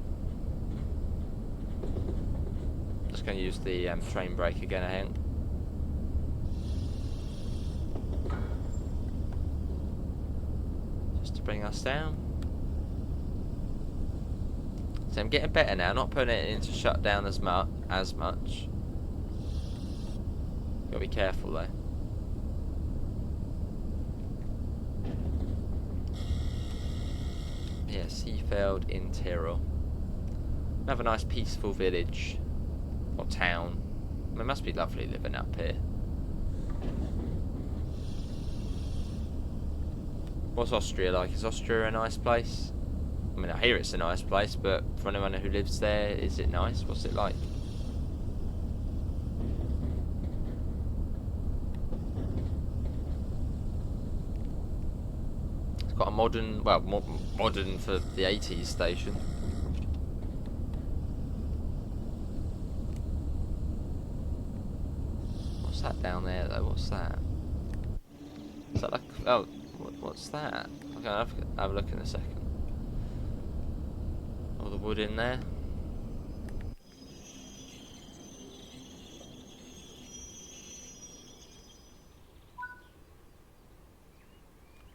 S1: Just going to use the train brake again, I think. Just to bring us down. So I'm getting better now, not putting it into shutdown as much. Gotta be careful though. Yeah, Seafeld in Tyrol. Another nice peaceful village or town. It must be lovely living up here. What's Austria like? Is Austria a nice place? I mean, I hear it's a nice place, but for anyone who lives there, is it nice? What's it like? It's got a modern, well, modern for the 80s station. What's that down there, though? What's that? Is that like, oh, what's that? Okay, I'll have a look in a second. All the wood in there.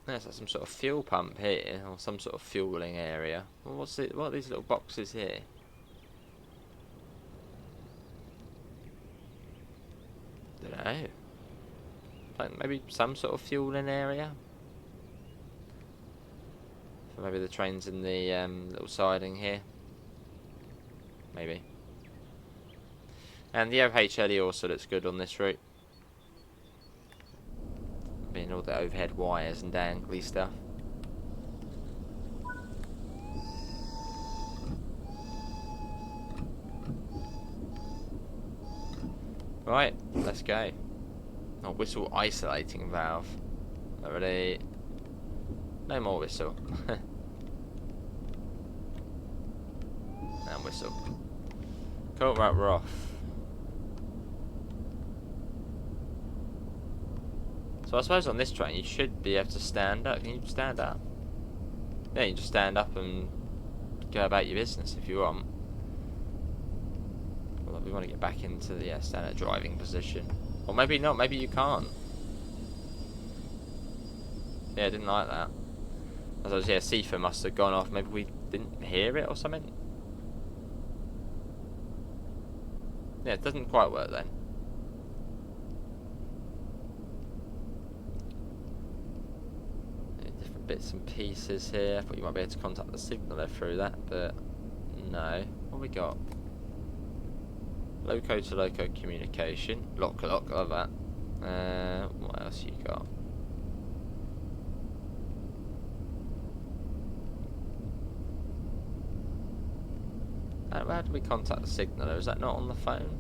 S1: There's like some sort of fuel pump here, or some sort of fueling area. Well, what's it? What are these little boxes here? Don't know. Like maybe some sort of fueling area. So maybe the train's in the little siding here. Maybe. And the OHLE also looks good on this route. Being all the overhead wires and dangly stuff. Right, let's go. Oh, whistle isolating valve. Already. No more whistle. And whistle. Cool, right, we're off. So I suppose on this train you should be able to stand up. Can you stand up? Yeah, you just stand up and go about your business if you want. Well, we want to get back into the standard driving position. Or maybe not, maybe you can't. Yeah, I didn't like that. I suppose, yeah, Sifa must have gone off. Maybe we didn't hear it or something. Yeah, it doesn't quite work then. Different bits and pieces here. I thought you might be able to contact the signaller through that, but no. What have we got? Loco to loco communication. Lock, love that. What else you got? How do we contact the signaller? Is that not on the phone?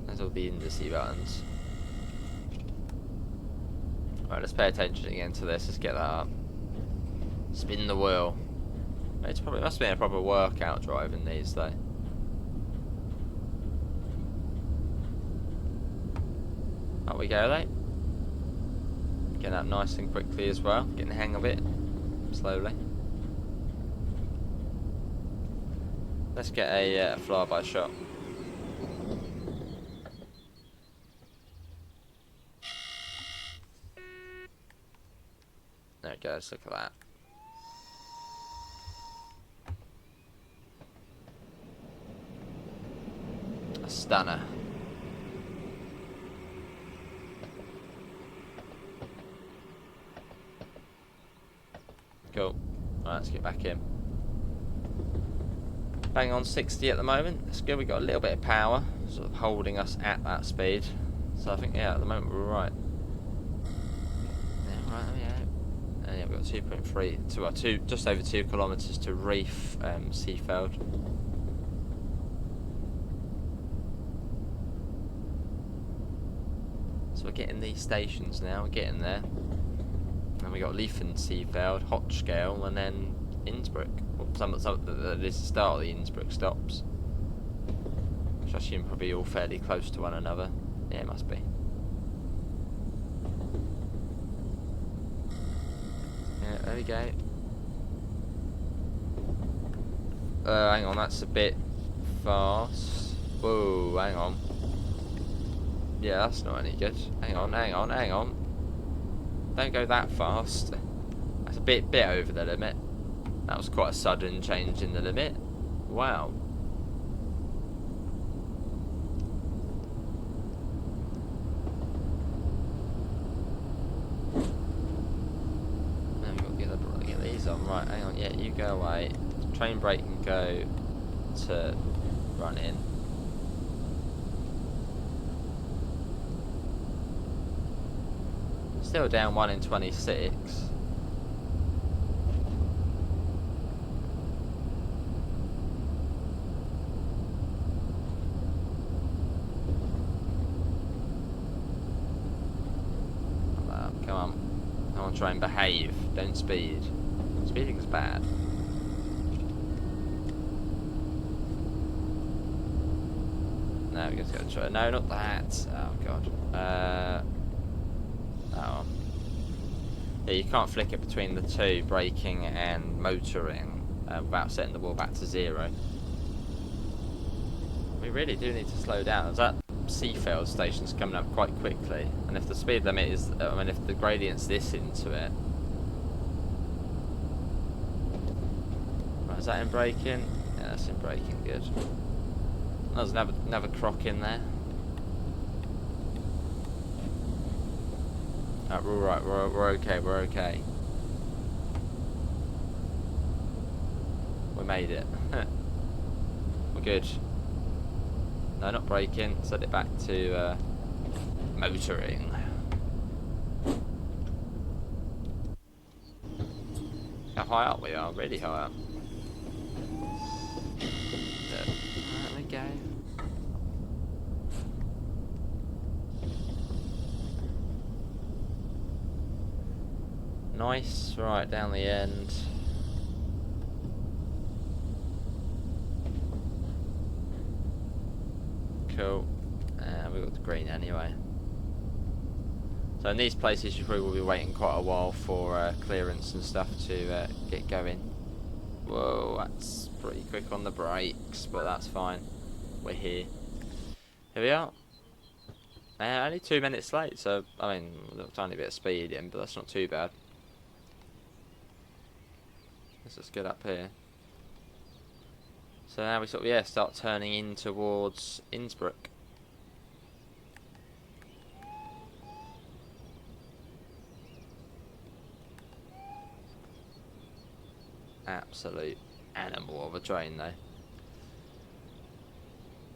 S1: There's all the indice buttons. Right, let's pay attention again to this. Let's get that up. Spin the wheel. It must be a proper workout driving these though. Up we go, though. Getting up nice and quickly as well. Getting the hang of it. Slowly. Let's get a flyby shot. There it goes, look at that. A stunner. Cool. Right, let's get back in. Bang on 60 at the moment. That's good. We got a little bit of power, sort of holding us at that speed. So I think, yeah, at the moment we're right. Yeah, right. Yeah. And yeah, we've got 2.3 to just over 2 kilometres to Reef, Seefeld. So we're getting these stations now. We're getting there. And we got Liefen, Seefeld, Hotschgale, and then Innsbruck. Some that is the start of the Innsbruck stops, which I assume probably all fairly close to one another. Yeah, it must be. Yeah, there we go. Hang on, that's a bit fast. Whoa, hang on. Yeah, that's not any good. Hang on. Don't go that fast. That's a bit over the limit. That was quite a sudden change in the limit. Wow. Now we've got to get these on. Right, hang on. Yeah, you go away. Train brake can go to run in. Still down 1 in 26. Come on. I want to try and behave. Don't speed. Speeding's bad. No, we're just gonna try. No, not that. Oh god. Oh. Yeah, you can't flick it between the two, braking and motoring, without setting the wheel back to 0. We really do need to slow down. That Seafield station's coming up quite quickly, and if the speed limit is, I mean, if the gradient's this into it. Right, is that in braking? Yeah, that's in braking. Good. There's another croc in there. Right, we're all right. We're okay. We're okay. We made it. We're good. No, not braking. Set it back to motoring. How high up we are? Really high up. There we go. Nice. Right, down the end. Cool. We've got the green anyway. So in these places you probably will be waiting quite a while for clearance and stuff to get going. Whoa, that's pretty quick on the brakes, but that's fine. We're here. Here we are. Only 2 minutes late, so I mean, a tiny bit of speed in, but that's not too bad. Let's just get up here. So now we sort of, start turning in towards Innsbruck. Absolute animal of a train though.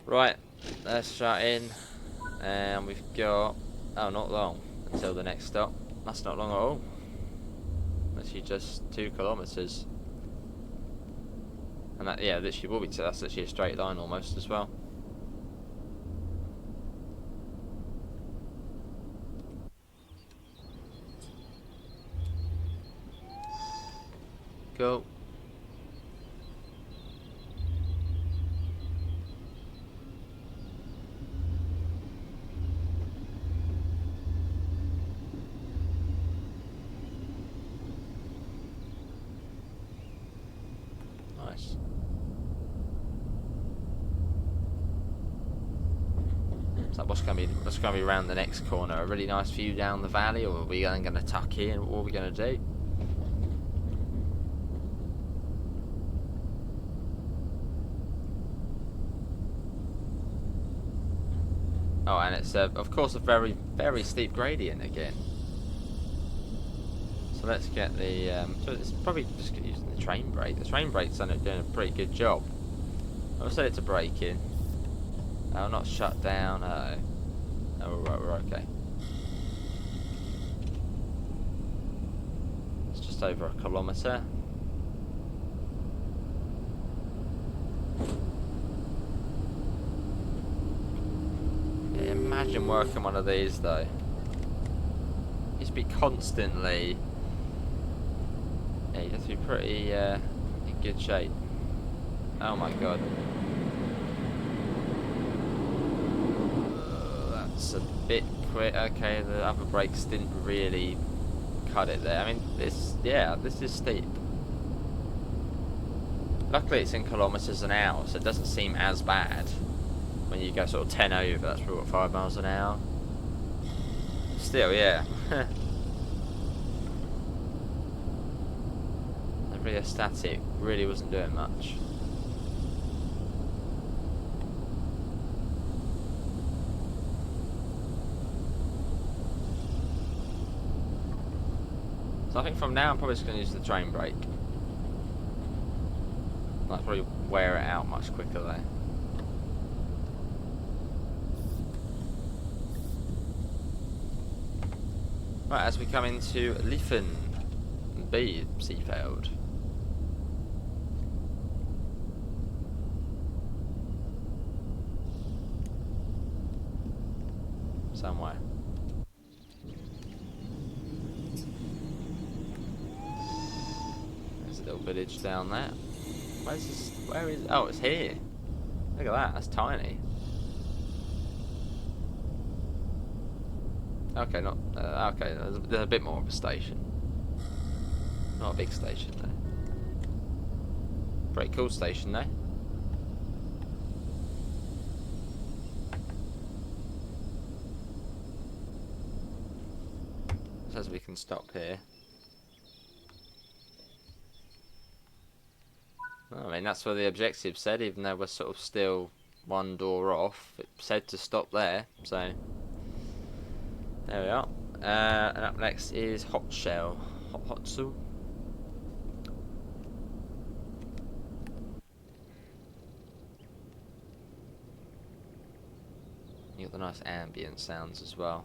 S1: Right, let's shut in. And we've got, oh, not long until the next stop. That's not long at all. Literally just 2 kilometres. And that, yeah, literally will be, that's literally a straight line almost as well. Cool. Nice. So what's going to be around the next corner? A really nice view down the valley, or are we going to tuck in? What are we going to do? Oh, and it's of course a very, very steep gradient again. So let's get the. So it's probably just using the train brake. The train brake's doing a pretty good job. I'll set it to braking. Oh, not shut down. Oh, we're okay. It's just over a kilometre. Yeah, imagine working one of these though. You just be constantly. Yeah, you have to be pretty in good shape. Oh my god. That's a bit quick. Okay, the other brakes didn't really cut it there. I mean, this is steep. Luckily it's in kilometres an hour, so it doesn't seem as bad. When you go sort of 10 over, that's probably what, 5 miles an hour. Still, yeah. The rheostatic really wasn't doing much. So I think from now I'm probably just going to use the train brake. That's probably wear it out much quicker though. Right, as we come into Liefen B Seefeld. Somewhere. There's a little village down there. Where's this? Where is? Oh, it's here. Look at that. That's tiny. Okay, not okay. There's a bit more of a station. Not a big station though. Pretty cool station though. Says we can stop here. I mean, that's what the objective said, even though we're sort of still one door off. It said to stop there, so there we are. And up next is Hot Shell. Hotsu. You got the nice ambient sounds as well.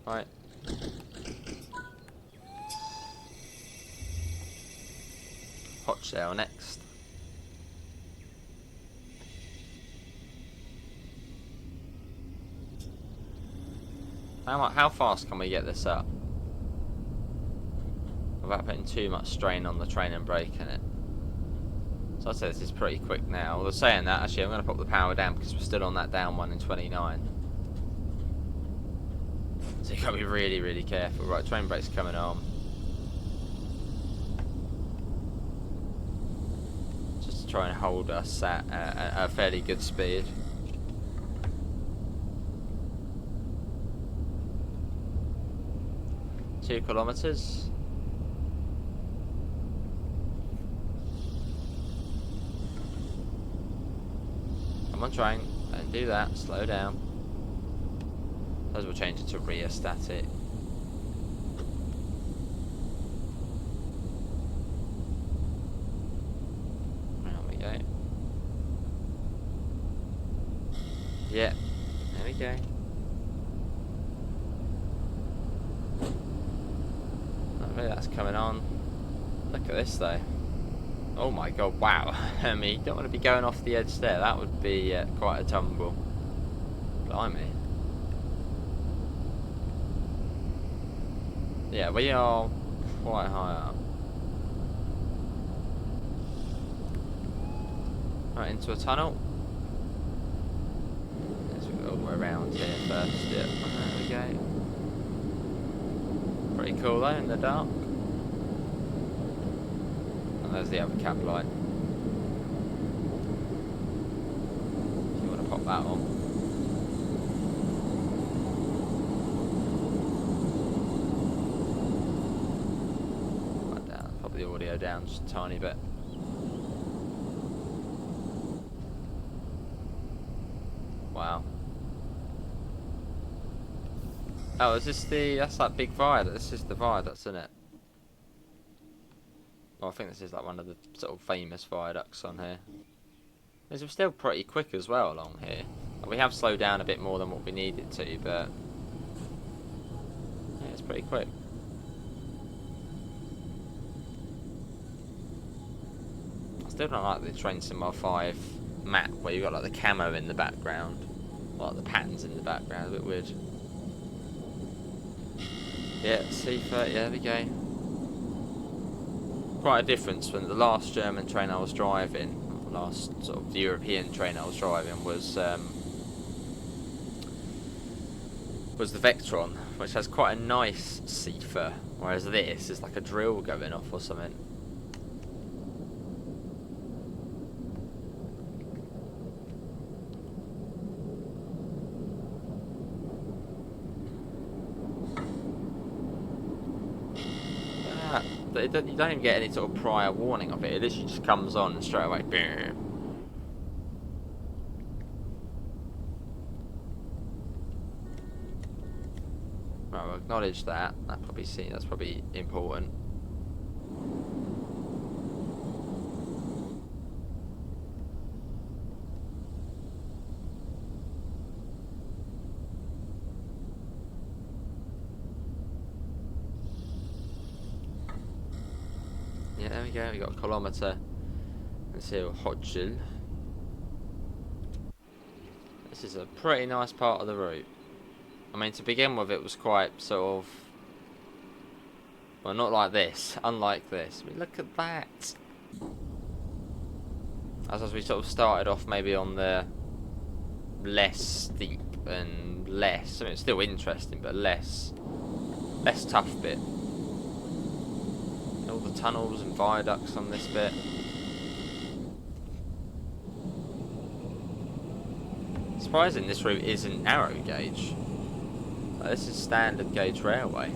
S1: Right. Hot Shell next. How fast can we get this up without putting too much strain on the train and brake in it? So I'd say this is pretty quick now. Although saying that, actually I'm going to pop the power down because we're still on that down one in 29. So you've got to be really, really careful. Right, train brake's coming on. Just to try and hold us at a fairly good speed. Two kilometers. Come on, train. Don't do that. Slow down. As we'll change it to rear static. There we go. Yeah, there we go. Maybe that's coming on. Look at this though. Oh my god, wow. I mean, you don't want to be going off the edge there. That would be quite a tumble. Blimey. Yeah, we are quite high up. Right, into a tunnel. Let's go all the way around here first. Yep, there we go. Pretty cool though, in the dark. And there's the other cab light. If you want to pop that on. The audio down just a tiny bit. Wow. Oh, is this the... that's that big viaduct. This is the viaduct, isn't it? Well, I think this is like one of the sort of famous viaducts on here. We're still pretty quick as well along here. We have slowed down a bit more than what we needed to, but... yeah, it's pretty quick. I still don't like the Train Sim 5 map where you've got like the camo in the background. Like the patterns in the background, a bit weird. Yeah, C30, yeah, there we go. Quite a difference when the last German train I was driving, last sort of European train I was driving was the Vectron, which has quite a nice cipher, whereas this is like a drill going off or something. You don't even get any sort of prior warning of it. It literally just comes on and straight away. Right, we'll acknowledge that. That's probably important. Yeah, there we go. We got a kilometre. Let's see, Hodgel. This is a pretty nice part of the route. I mean, to begin with, it was quite sort of, well, not like this, unlike this. I mean, look at that. As we sort of started off maybe on the less steep and less, I mean, it's still interesting, but less tough bit. All the tunnels and viaducts on this bit. Surprising this route isn't narrow gauge. This is standard gauge railway.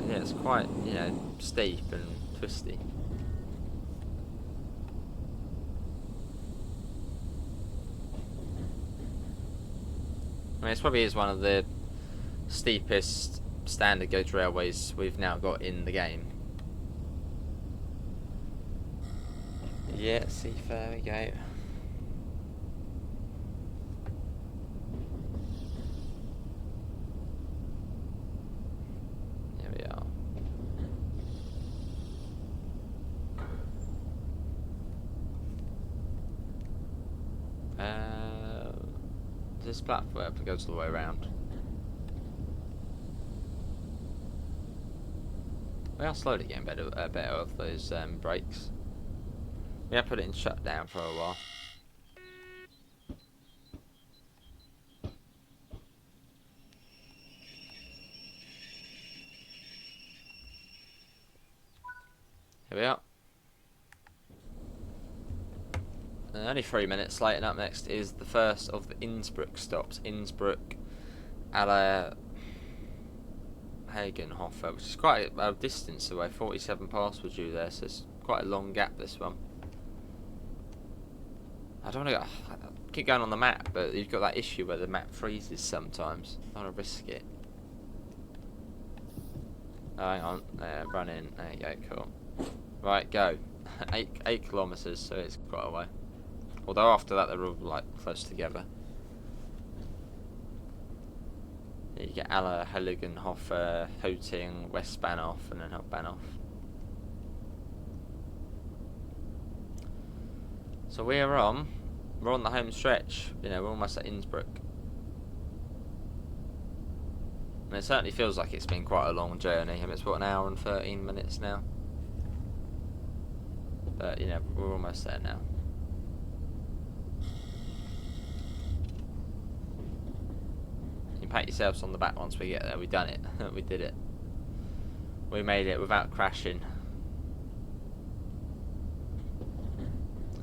S1: Yeah, it's quite, you know, steep and twisty. I mean, this probably is one of the steepest standard gauge railways we've now got in the game. Yeah, see, there we go. This platform goes all the way around. We are slowly getting better of those brakes. We have put it in shutdown for a while. Here we are. Only 3 minutes late, and up next is the first of the Innsbruck stops. Innsbruck, Aller Hagenhofer, which is quite a distance away. 47 pass were due there, so it's quite a long gap, this one. I don't want to keep going on the map, but you've got that issue where the map freezes sometimes. I don't want to risk it. Oh, hang on, run in. There you go, cool. Right, go. 8 kilometres, so it's quite a way. Although after that they're all like close together. Yeah, you get Aller, Heiligenhofer, Houting, Westbahnhof, and then Hauptbahnhof. So we're on the home stretch. You know, we're almost at Innsbruck. And it certainly feels like it's been quite a long journey. I mean, it's what, an hour and 13 minutes now. But you know, we're almost there now. Pat yourselves on the back once we get there. We've done it. We did it. We made it without crashing.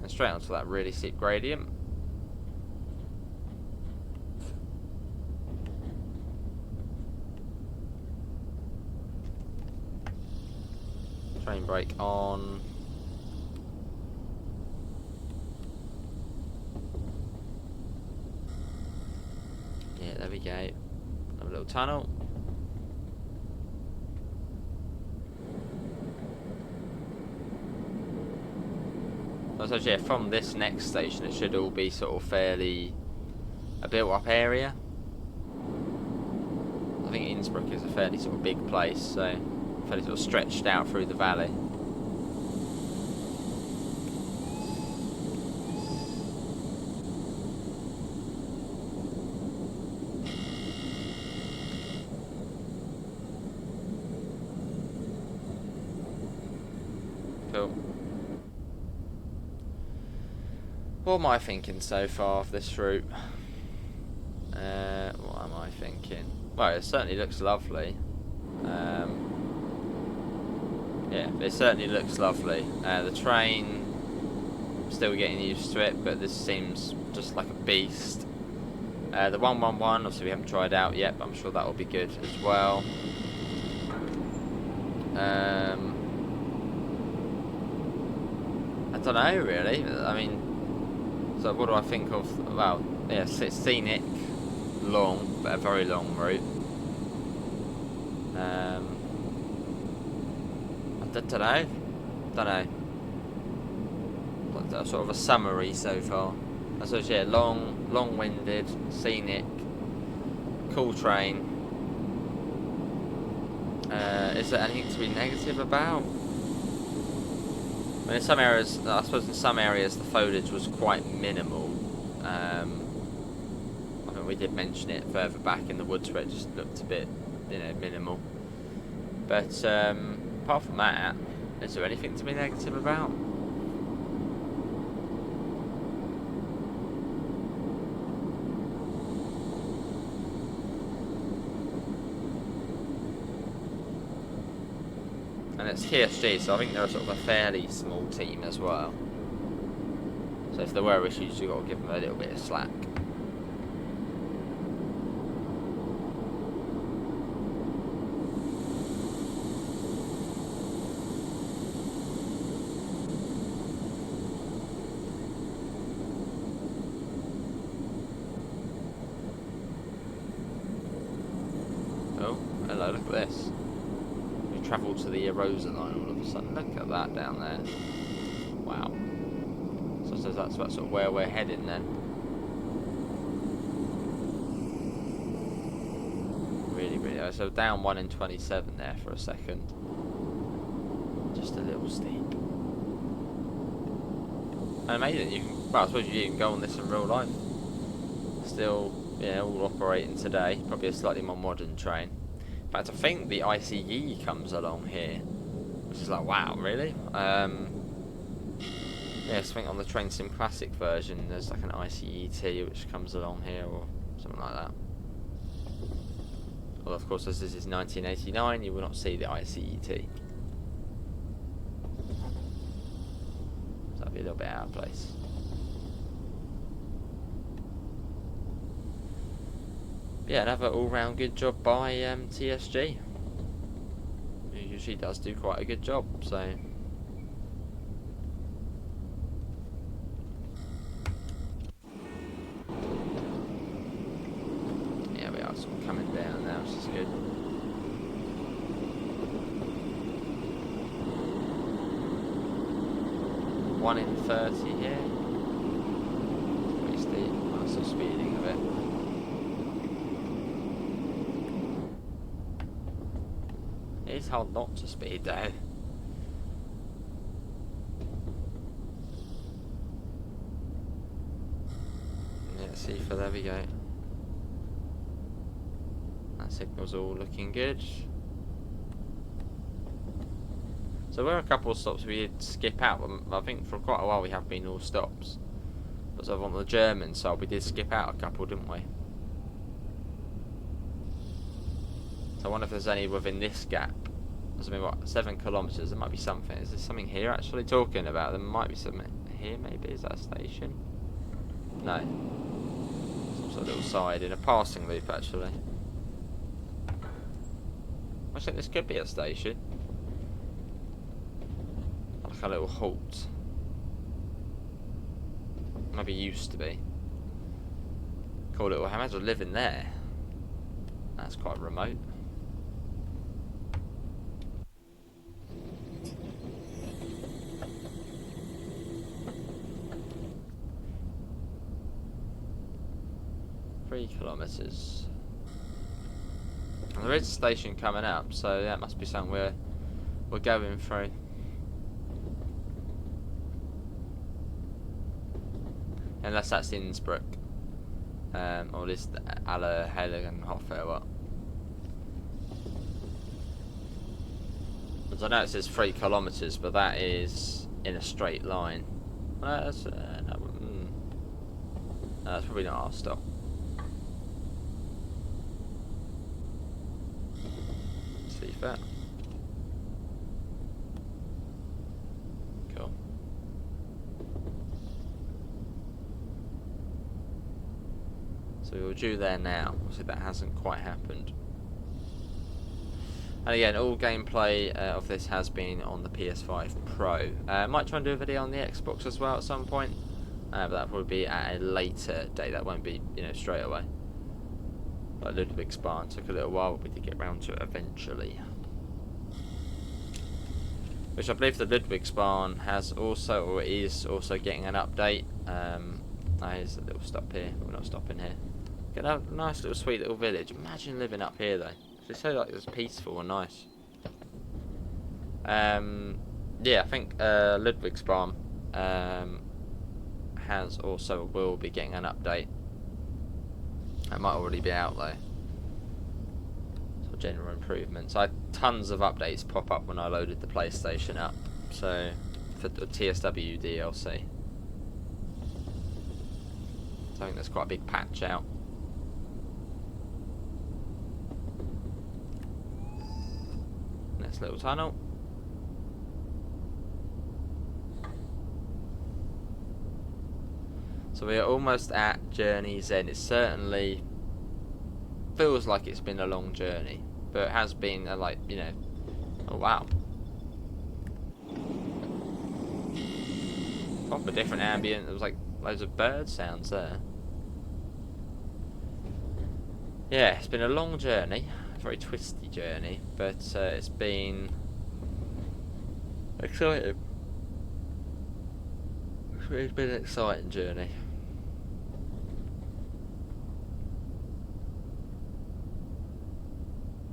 S1: And straight onto that really steep gradient. Train brake on. Yeah, there we go. Another little tunnel. So yeah, from this next station it should all be sort of fairly a built up area. I think Innsbruck is a fairly sort of big place, so fairly sort of stretched out through the valley. Cool. What am I thinking so far of this route? What am I thinking? Well, it certainly looks lovely. Yeah, it certainly looks lovely. The train, still getting used to it, but this seems just like a beast. The 111, obviously we haven't tried out yet, but I'm sure that will be good as well. I don't know really. I mean, so what do I think of? Well, yeah, scenic, long, but a very long route. I don't know. Like sort of a summary so far. So yeah, long-winded, scenic, cool train. Is there anything to be negative about? I mean, in some areas, I suppose in some areas the foliage was quite minimal. I think we did mention it further back in the woods where it just looked a bit, minimal. But apart from that, is there anything to be negative about? And it's TSG, so I think they're sort of a fairly small team as well. So if there were issues, you've got to give them a little bit of slack. Oh, hello, look at this. Travel to the Erosa line all of a sudden. Look at that down there. Wow. So I suppose that's sort of where we're heading then. Really, really. So down 1 in 27 there for a second. Just a little steep. Amazing. You can, well, I suppose you can go on this in real life. Still, all operating today. Probably a slightly more modern train. In fact, I think the ICE comes along here, which is like, wow, really? Yeah, something on the Train Sim Classic version, there's like an ICET which comes along here, or something like that. Well, of course, as this is 1989, you will not see the ICET. So that'd be a little bit out of place. Yeah, another all-round good job by TSG. Who usually does do quite a good job, so. Yeah, we are sort of coming down now, which is good. One in 30 here. Pretty steep. That's the speeding of it. It's hard not to speed though. Yeah, see, for there we go. That signal's all looking good. So there were a couple of stops we did skip out. I think for quite a while we have been all stops. But sort of on the German side we did skip out a couple, didn't we? So I wonder if there's any within this gap. There's something, what, 7 kilometres? There might be something. Is there something here actually talking about? There might be something here maybe. Is that a station? No. Some sort of little side in a passing loop actually. I think this could be a station. Like a little halt. Maybe used to be. Cool little, I imagine living there. That's quite remote. Three kilometres. And there is a station coming up, so that must be something we're going through. Unless that's Innsbruck. Or this Allerheiligenhof or what. Because I know it says 3 kilometres, but that is in a straight line. That's, no, that's probably not our stop. See that. Cool. So we're due there now. Obviously that hasn't quite happened. And again, all gameplay of this has been on the PS5 Pro. I might try and do a video on the Xbox as well at some point, but that'll probably be at a later date. That won't be, straight away. Like Ludwigsbahn took a little while, but we did get round to it eventually. Which I believe the Ludwigsbahn has also, or is also getting an update. Here's a little stop here. We're not stopping here. Get a nice little sweet little village. Imagine living up here though. It's so like it's peaceful and nice. Yeah, I think Ludwigsbahn has also will be getting an update. It might already be out though. So general improvements. I had tons of updates pop up when I loaded the PlayStation up. So for the TSW DLC. So I think there's quite a big patch out. Next little tunnel. So we are almost at journey's end. It certainly feels like it's been a long journey, but it has been a, like, you know, oh wow. Proper different ambient. There was like loads of bird sounds there. Yeah, it's been a long journey, a very twisty journey, but it's been exciting. It's been an exciting journey.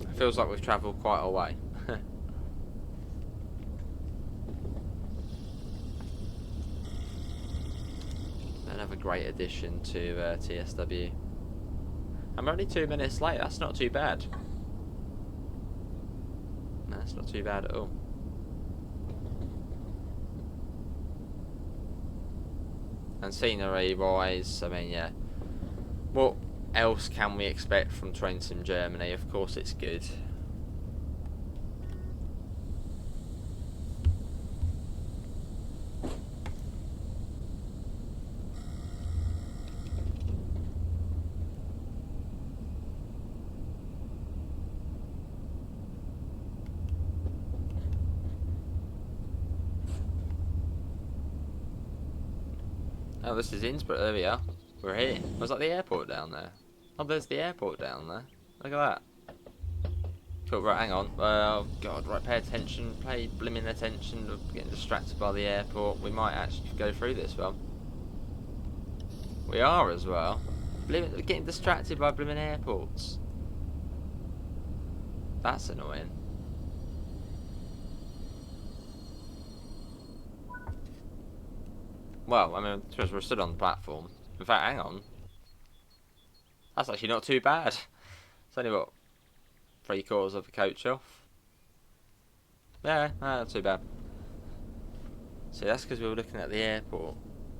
S1: It feels like we've travelled quite a way. Another great addition to TSW. I'm only 2 minutes late, that's not too bad. No, that's not too bad at all. And scenery wise, I mean, yeah. What else can we expect from Train Sim Germany? Of course it's good. Oh, this is Innsbruck. There we are. We're here. Was that the airport down there? Oh, there's the airport down there. Look at that. Cool, right, hang on. Oh, God, right, pay attention. Pay blimmin' attention. We're getting distracted by the airport. We might actually go through this one. We are as well. We're getting distracted by blimmin' airports. That's annoying. Well, I mean, suppose we're stood on the platform. In fact, hang on. That's actually not too bad. It's only, what, 3/4 of a coach off? Yeah, not too bad. See, that's because we were looking at the airport.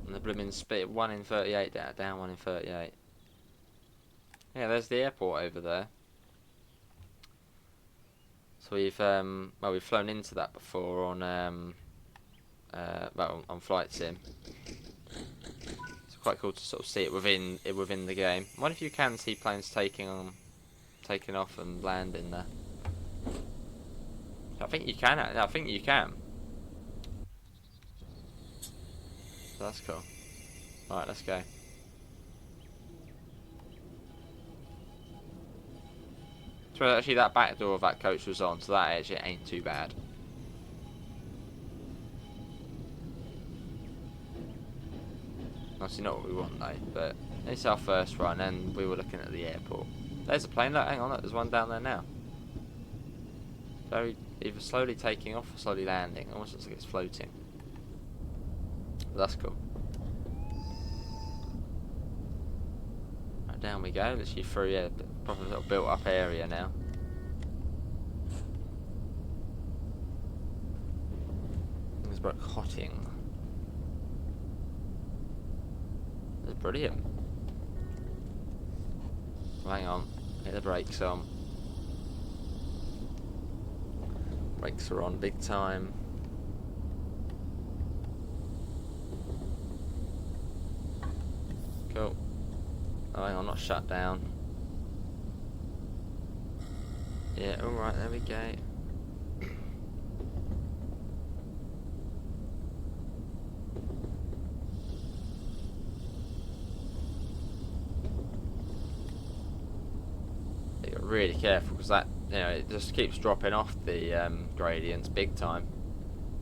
S1: And the blooming spit 1 in 38 down 1 in 38. Yeah, there's the airport over there. So we've, well, we've flown into that before on, well, on Flight Sim. It's quite cool to sort of see it within the game. I wonder if you can see planes taking off and landing there. I think you can. I think you can. So that's cool. Alright, let's go. So actually that back door of that coach was on, so that actually ain't too bad. Obviously not what we want though, but it's our first run and we were looking at the airport. There's a plane, look, hang on, look, there's one down there now. Very, either slowly taking off or slowly landing, almost looks like it's floating. But that's cool. Right, down we go, literally through, yeah, proper little built up area now. It's about Hotting. That's brilliant. Hang on, hit the brakes on. Brakes are on big time. Cool. Oh, hang on, not shut down. Yeah, alright, there we go. really careful because that, you know, it just keeps dropping off the gradients big time.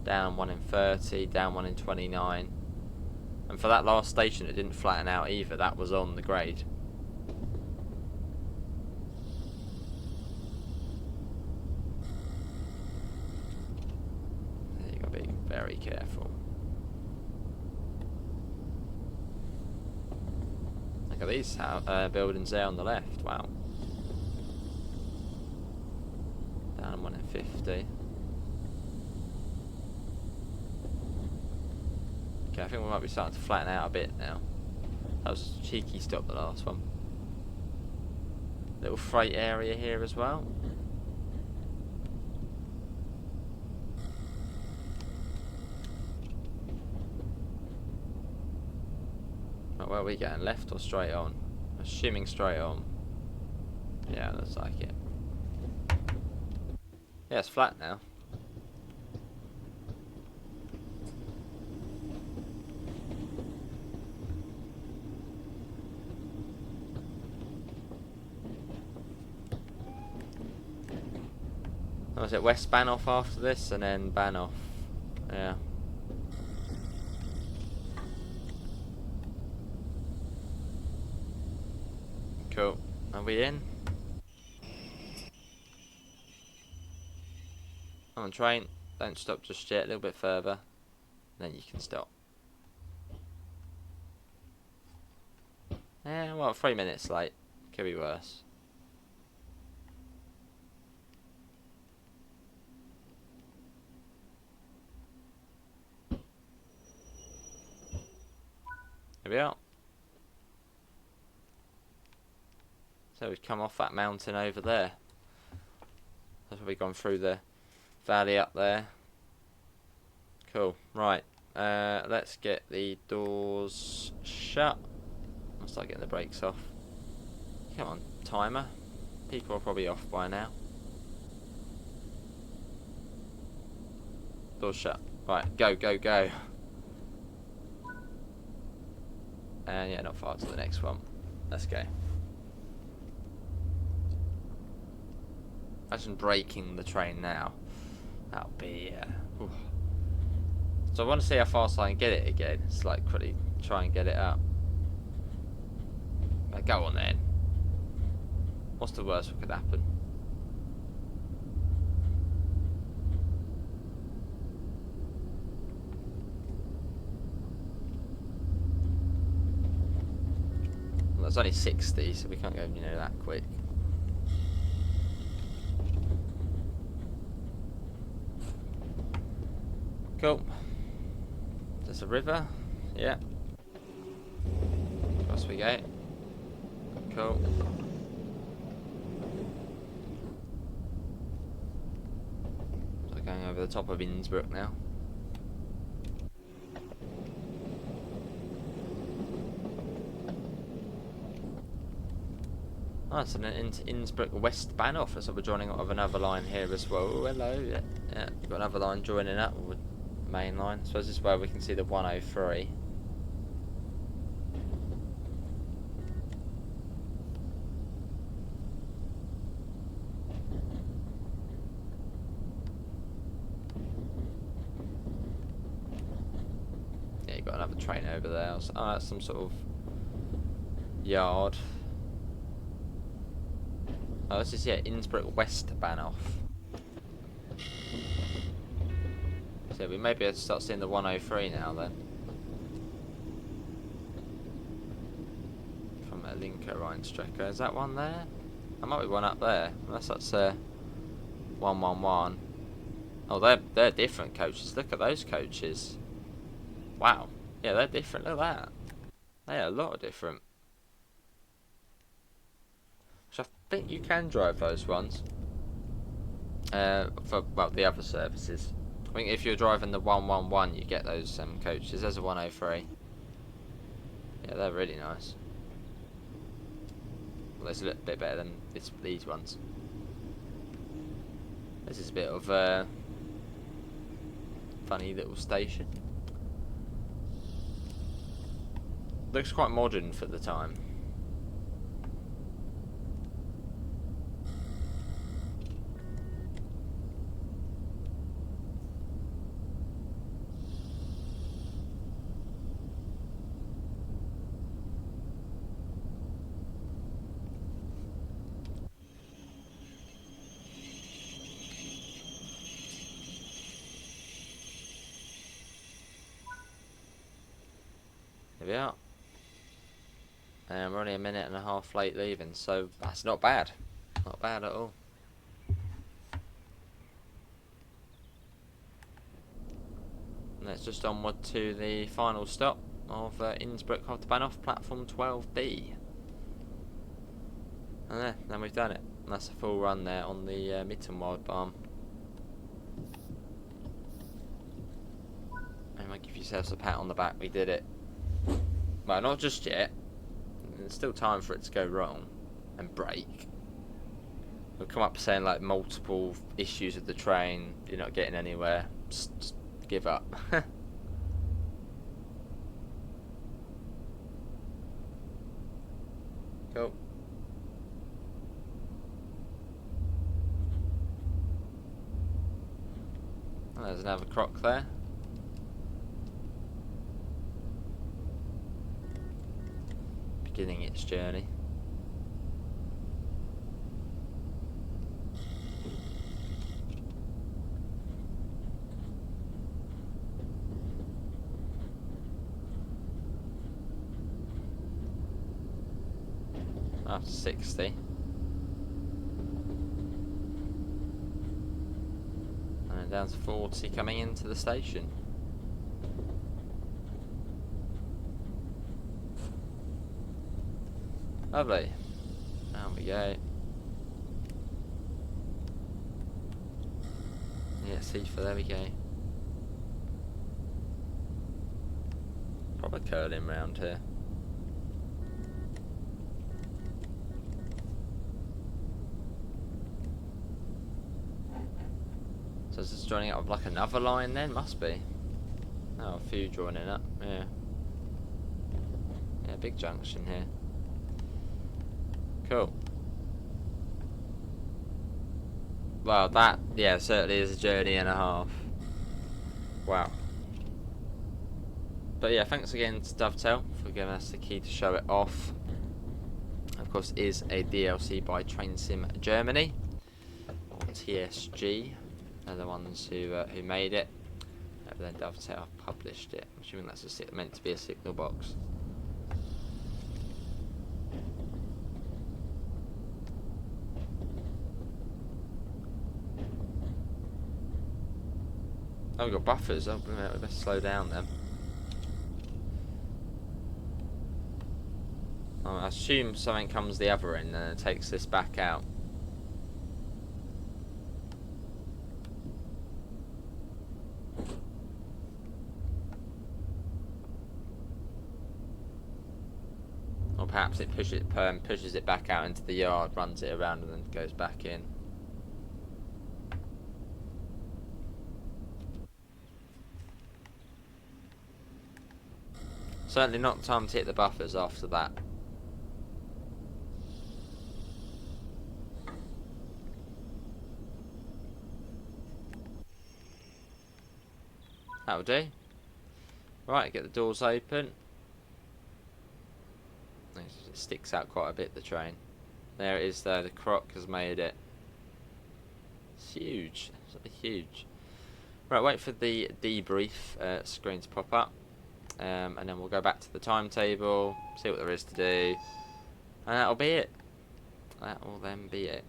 S1: Down 1 in 30, down 1 in 29. And for that last station, it didn't flatten out either. That was on the grade. You gotta be very careful. Look at these buildings there on the left. Wow. Down 1 in 50. Okay, I think we might be starting to flatten out a bit now. That was a cheeky stop, the last one. Little freight area here as well. Right, where are we going? Left or straight on? Assuming straight on. Yeah, looks like it. Yeah, it's flat now. Was it West Bahnhof after this, and then Bahnhof? Yeah. Cool. Are we in? On train. Don't stop just yet. A little bit further. Then you can stop. Yeah, well, 3 minutes late. Could be worse. Here we are. So we've come off that mountain over there. That's where we've gone through the valley up there. Cool. Right. Let's get the doors shut. I'll start getting the brakes off. Come on, timer. People are probably off by now. Doors shut. Right, go, go, go. And yeah, not far to the next one. Let's go. Imagine braking the train now. That'll be. So I want to see how fast I can get it again. It's like quickly try and get it up. Go on then. What's the worst that could happen? Well, it's only 60, so we can't go, you know, that quick. Cool. There's a river. Yeah. Across we go. Cool. So going over the top of Innsbruck now. Oh, it's an Innsbruck West Bahnhof, so we're joining up with another line here as well. Oh, hello. Yeah, we've got another line joining up with the main line. So this is where we can see the 103. Yeah, you've got another train over there. So, oh, that's some sort of yard. Oh, this is, yeah, Innsbruck West Bahnhof. So we may be able to start seeing the 103 now then. From a Linker Rheinstrecke. Is that one there? There might be one up there. Unless that's 111. Oh, they're different coaches. Look at those coaches. Wow. Yeah, they're different. Look at that. They are a lot different. So I think you can drive those ones for, well, the other services. I think if you're driving the 111, you get those coaches. There's a 103. Yeah, they're really nice. Well, it's a little bit better than these ones. This is a bit of a funny little station. Looks quite modern for the time. Here we are. And we're only a minute and a half late leaving, so that's not bad. Not bad at all. And let's just onward to the final stop of Innsbruck Hauptbahnhof off platform 12B. And then we've done it. And that's a full run there on the Mittenwaldbahn. And might give yourselves a pat on the back, we did it. Well, not just yet. There's still time for it to go wrong and break. We'll come up saying like multiple issues with the train, you're not getting anywhere, just give up. Cool. Oh, there's another croc there. Beginning its journey. After 60. And down to 40 coming into the station. Lovely. Down we go. Yeah, Sifa, there we go. Proper curling round here. So is this joining up with like another line then? Must be. Oh, a few joining up, yeah. Yeah, big junction here. Cool. Well, that, yeah, certainly is a journey and a half. Wow. But yeah, thanks again to Dovetail for giving us the key to show it off. Of course, it is a DLC by Train Sim Germany, or TSG. They're the ones who made it. But then Dovetail have published it. I'm assuming that's meant to be a signal box. Oh, we've got buffers. Oh, we better slow down then. I assume something comes the other end and it takes this back out. Or perhaps it pushes it back out into the yard, runs it around and then goes back in. Certainly not time to hit the buffers after that. That'll do. Right, get the doors open. It sticks out quite a bit, the train. There it is though, the croc has made it. It's huge, it's huge. Right, wait for the debrief screen to pop up. And then we'll go back to the timetable, see what there is to do. And that'll be it. That will then be it.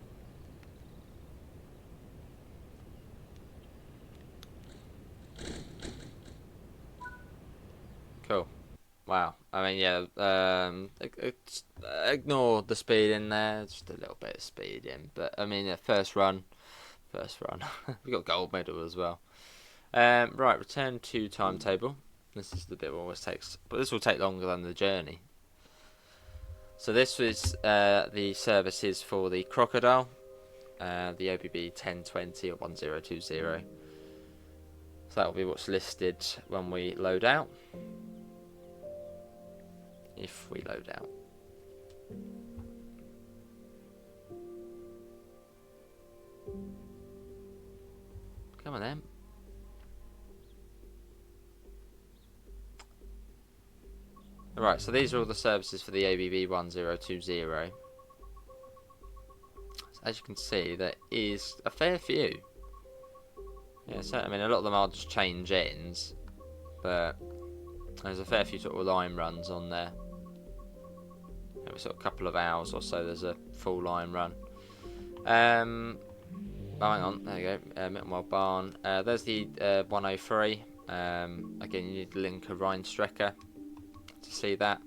S1: Cool. Wow. I mean, yeah. Ignore the speed in there. Just a little bit of speed in, but I mean, first run. We got gold medal as well. Right. Return to timetable. This is the bit that always takes, but this will take longer than the journey. So this was the services for the Krokodil, the OBB 1020 or 1020. So that will be what's listed when we load out. If we load out. Come on then. Right, so these are all the services for the ABB 1020. So as you can see, there is a fair few. Yeah, so I mean, a lot of them are just change ends, but There's a fair few sort of line runs on there. Every sort of couple of hours or so there's a full line run. Oh, hang on, there you go, Mittenwaldbahn. There's the 103. Again, you need the Linker Rheinstrecke to see that.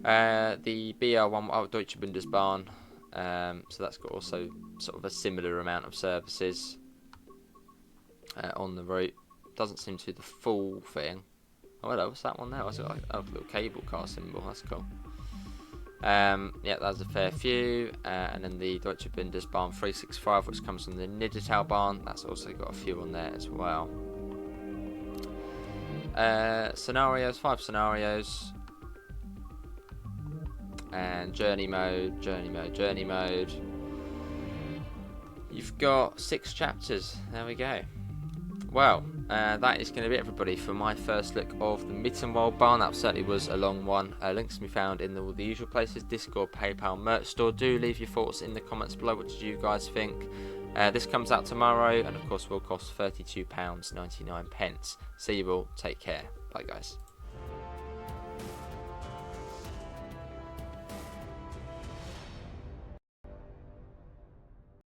S1: The BR1, oh, Deutsche Bundesbahn. So that's got also sort of a similar amount of services on the route. Doesn't seem to be the full thing. Oh, hello, what's that one there? What's it like? Oh, little cable car symbol, that's cool. Yeah, that's a fair few. And then the Deutsche Bundesbahn 365, which comes from the Niedertalbahn, that's also got a few on there as well. Scenarios, 5 scenarios. And journey mode, journey mode, journey mode. You've got 6 chapters. There we go. Well, that is going to be everybody for my first look of the Mittenwaldbahn. That certainly was a long one. Links can be found in all the usual places: Discord, PayPal, merch store. Do leave your thoughts in the comments below. What did you guys think? This comes out tomorrow, and of course will cost £32.99. See you all. Take care. Bye, guys.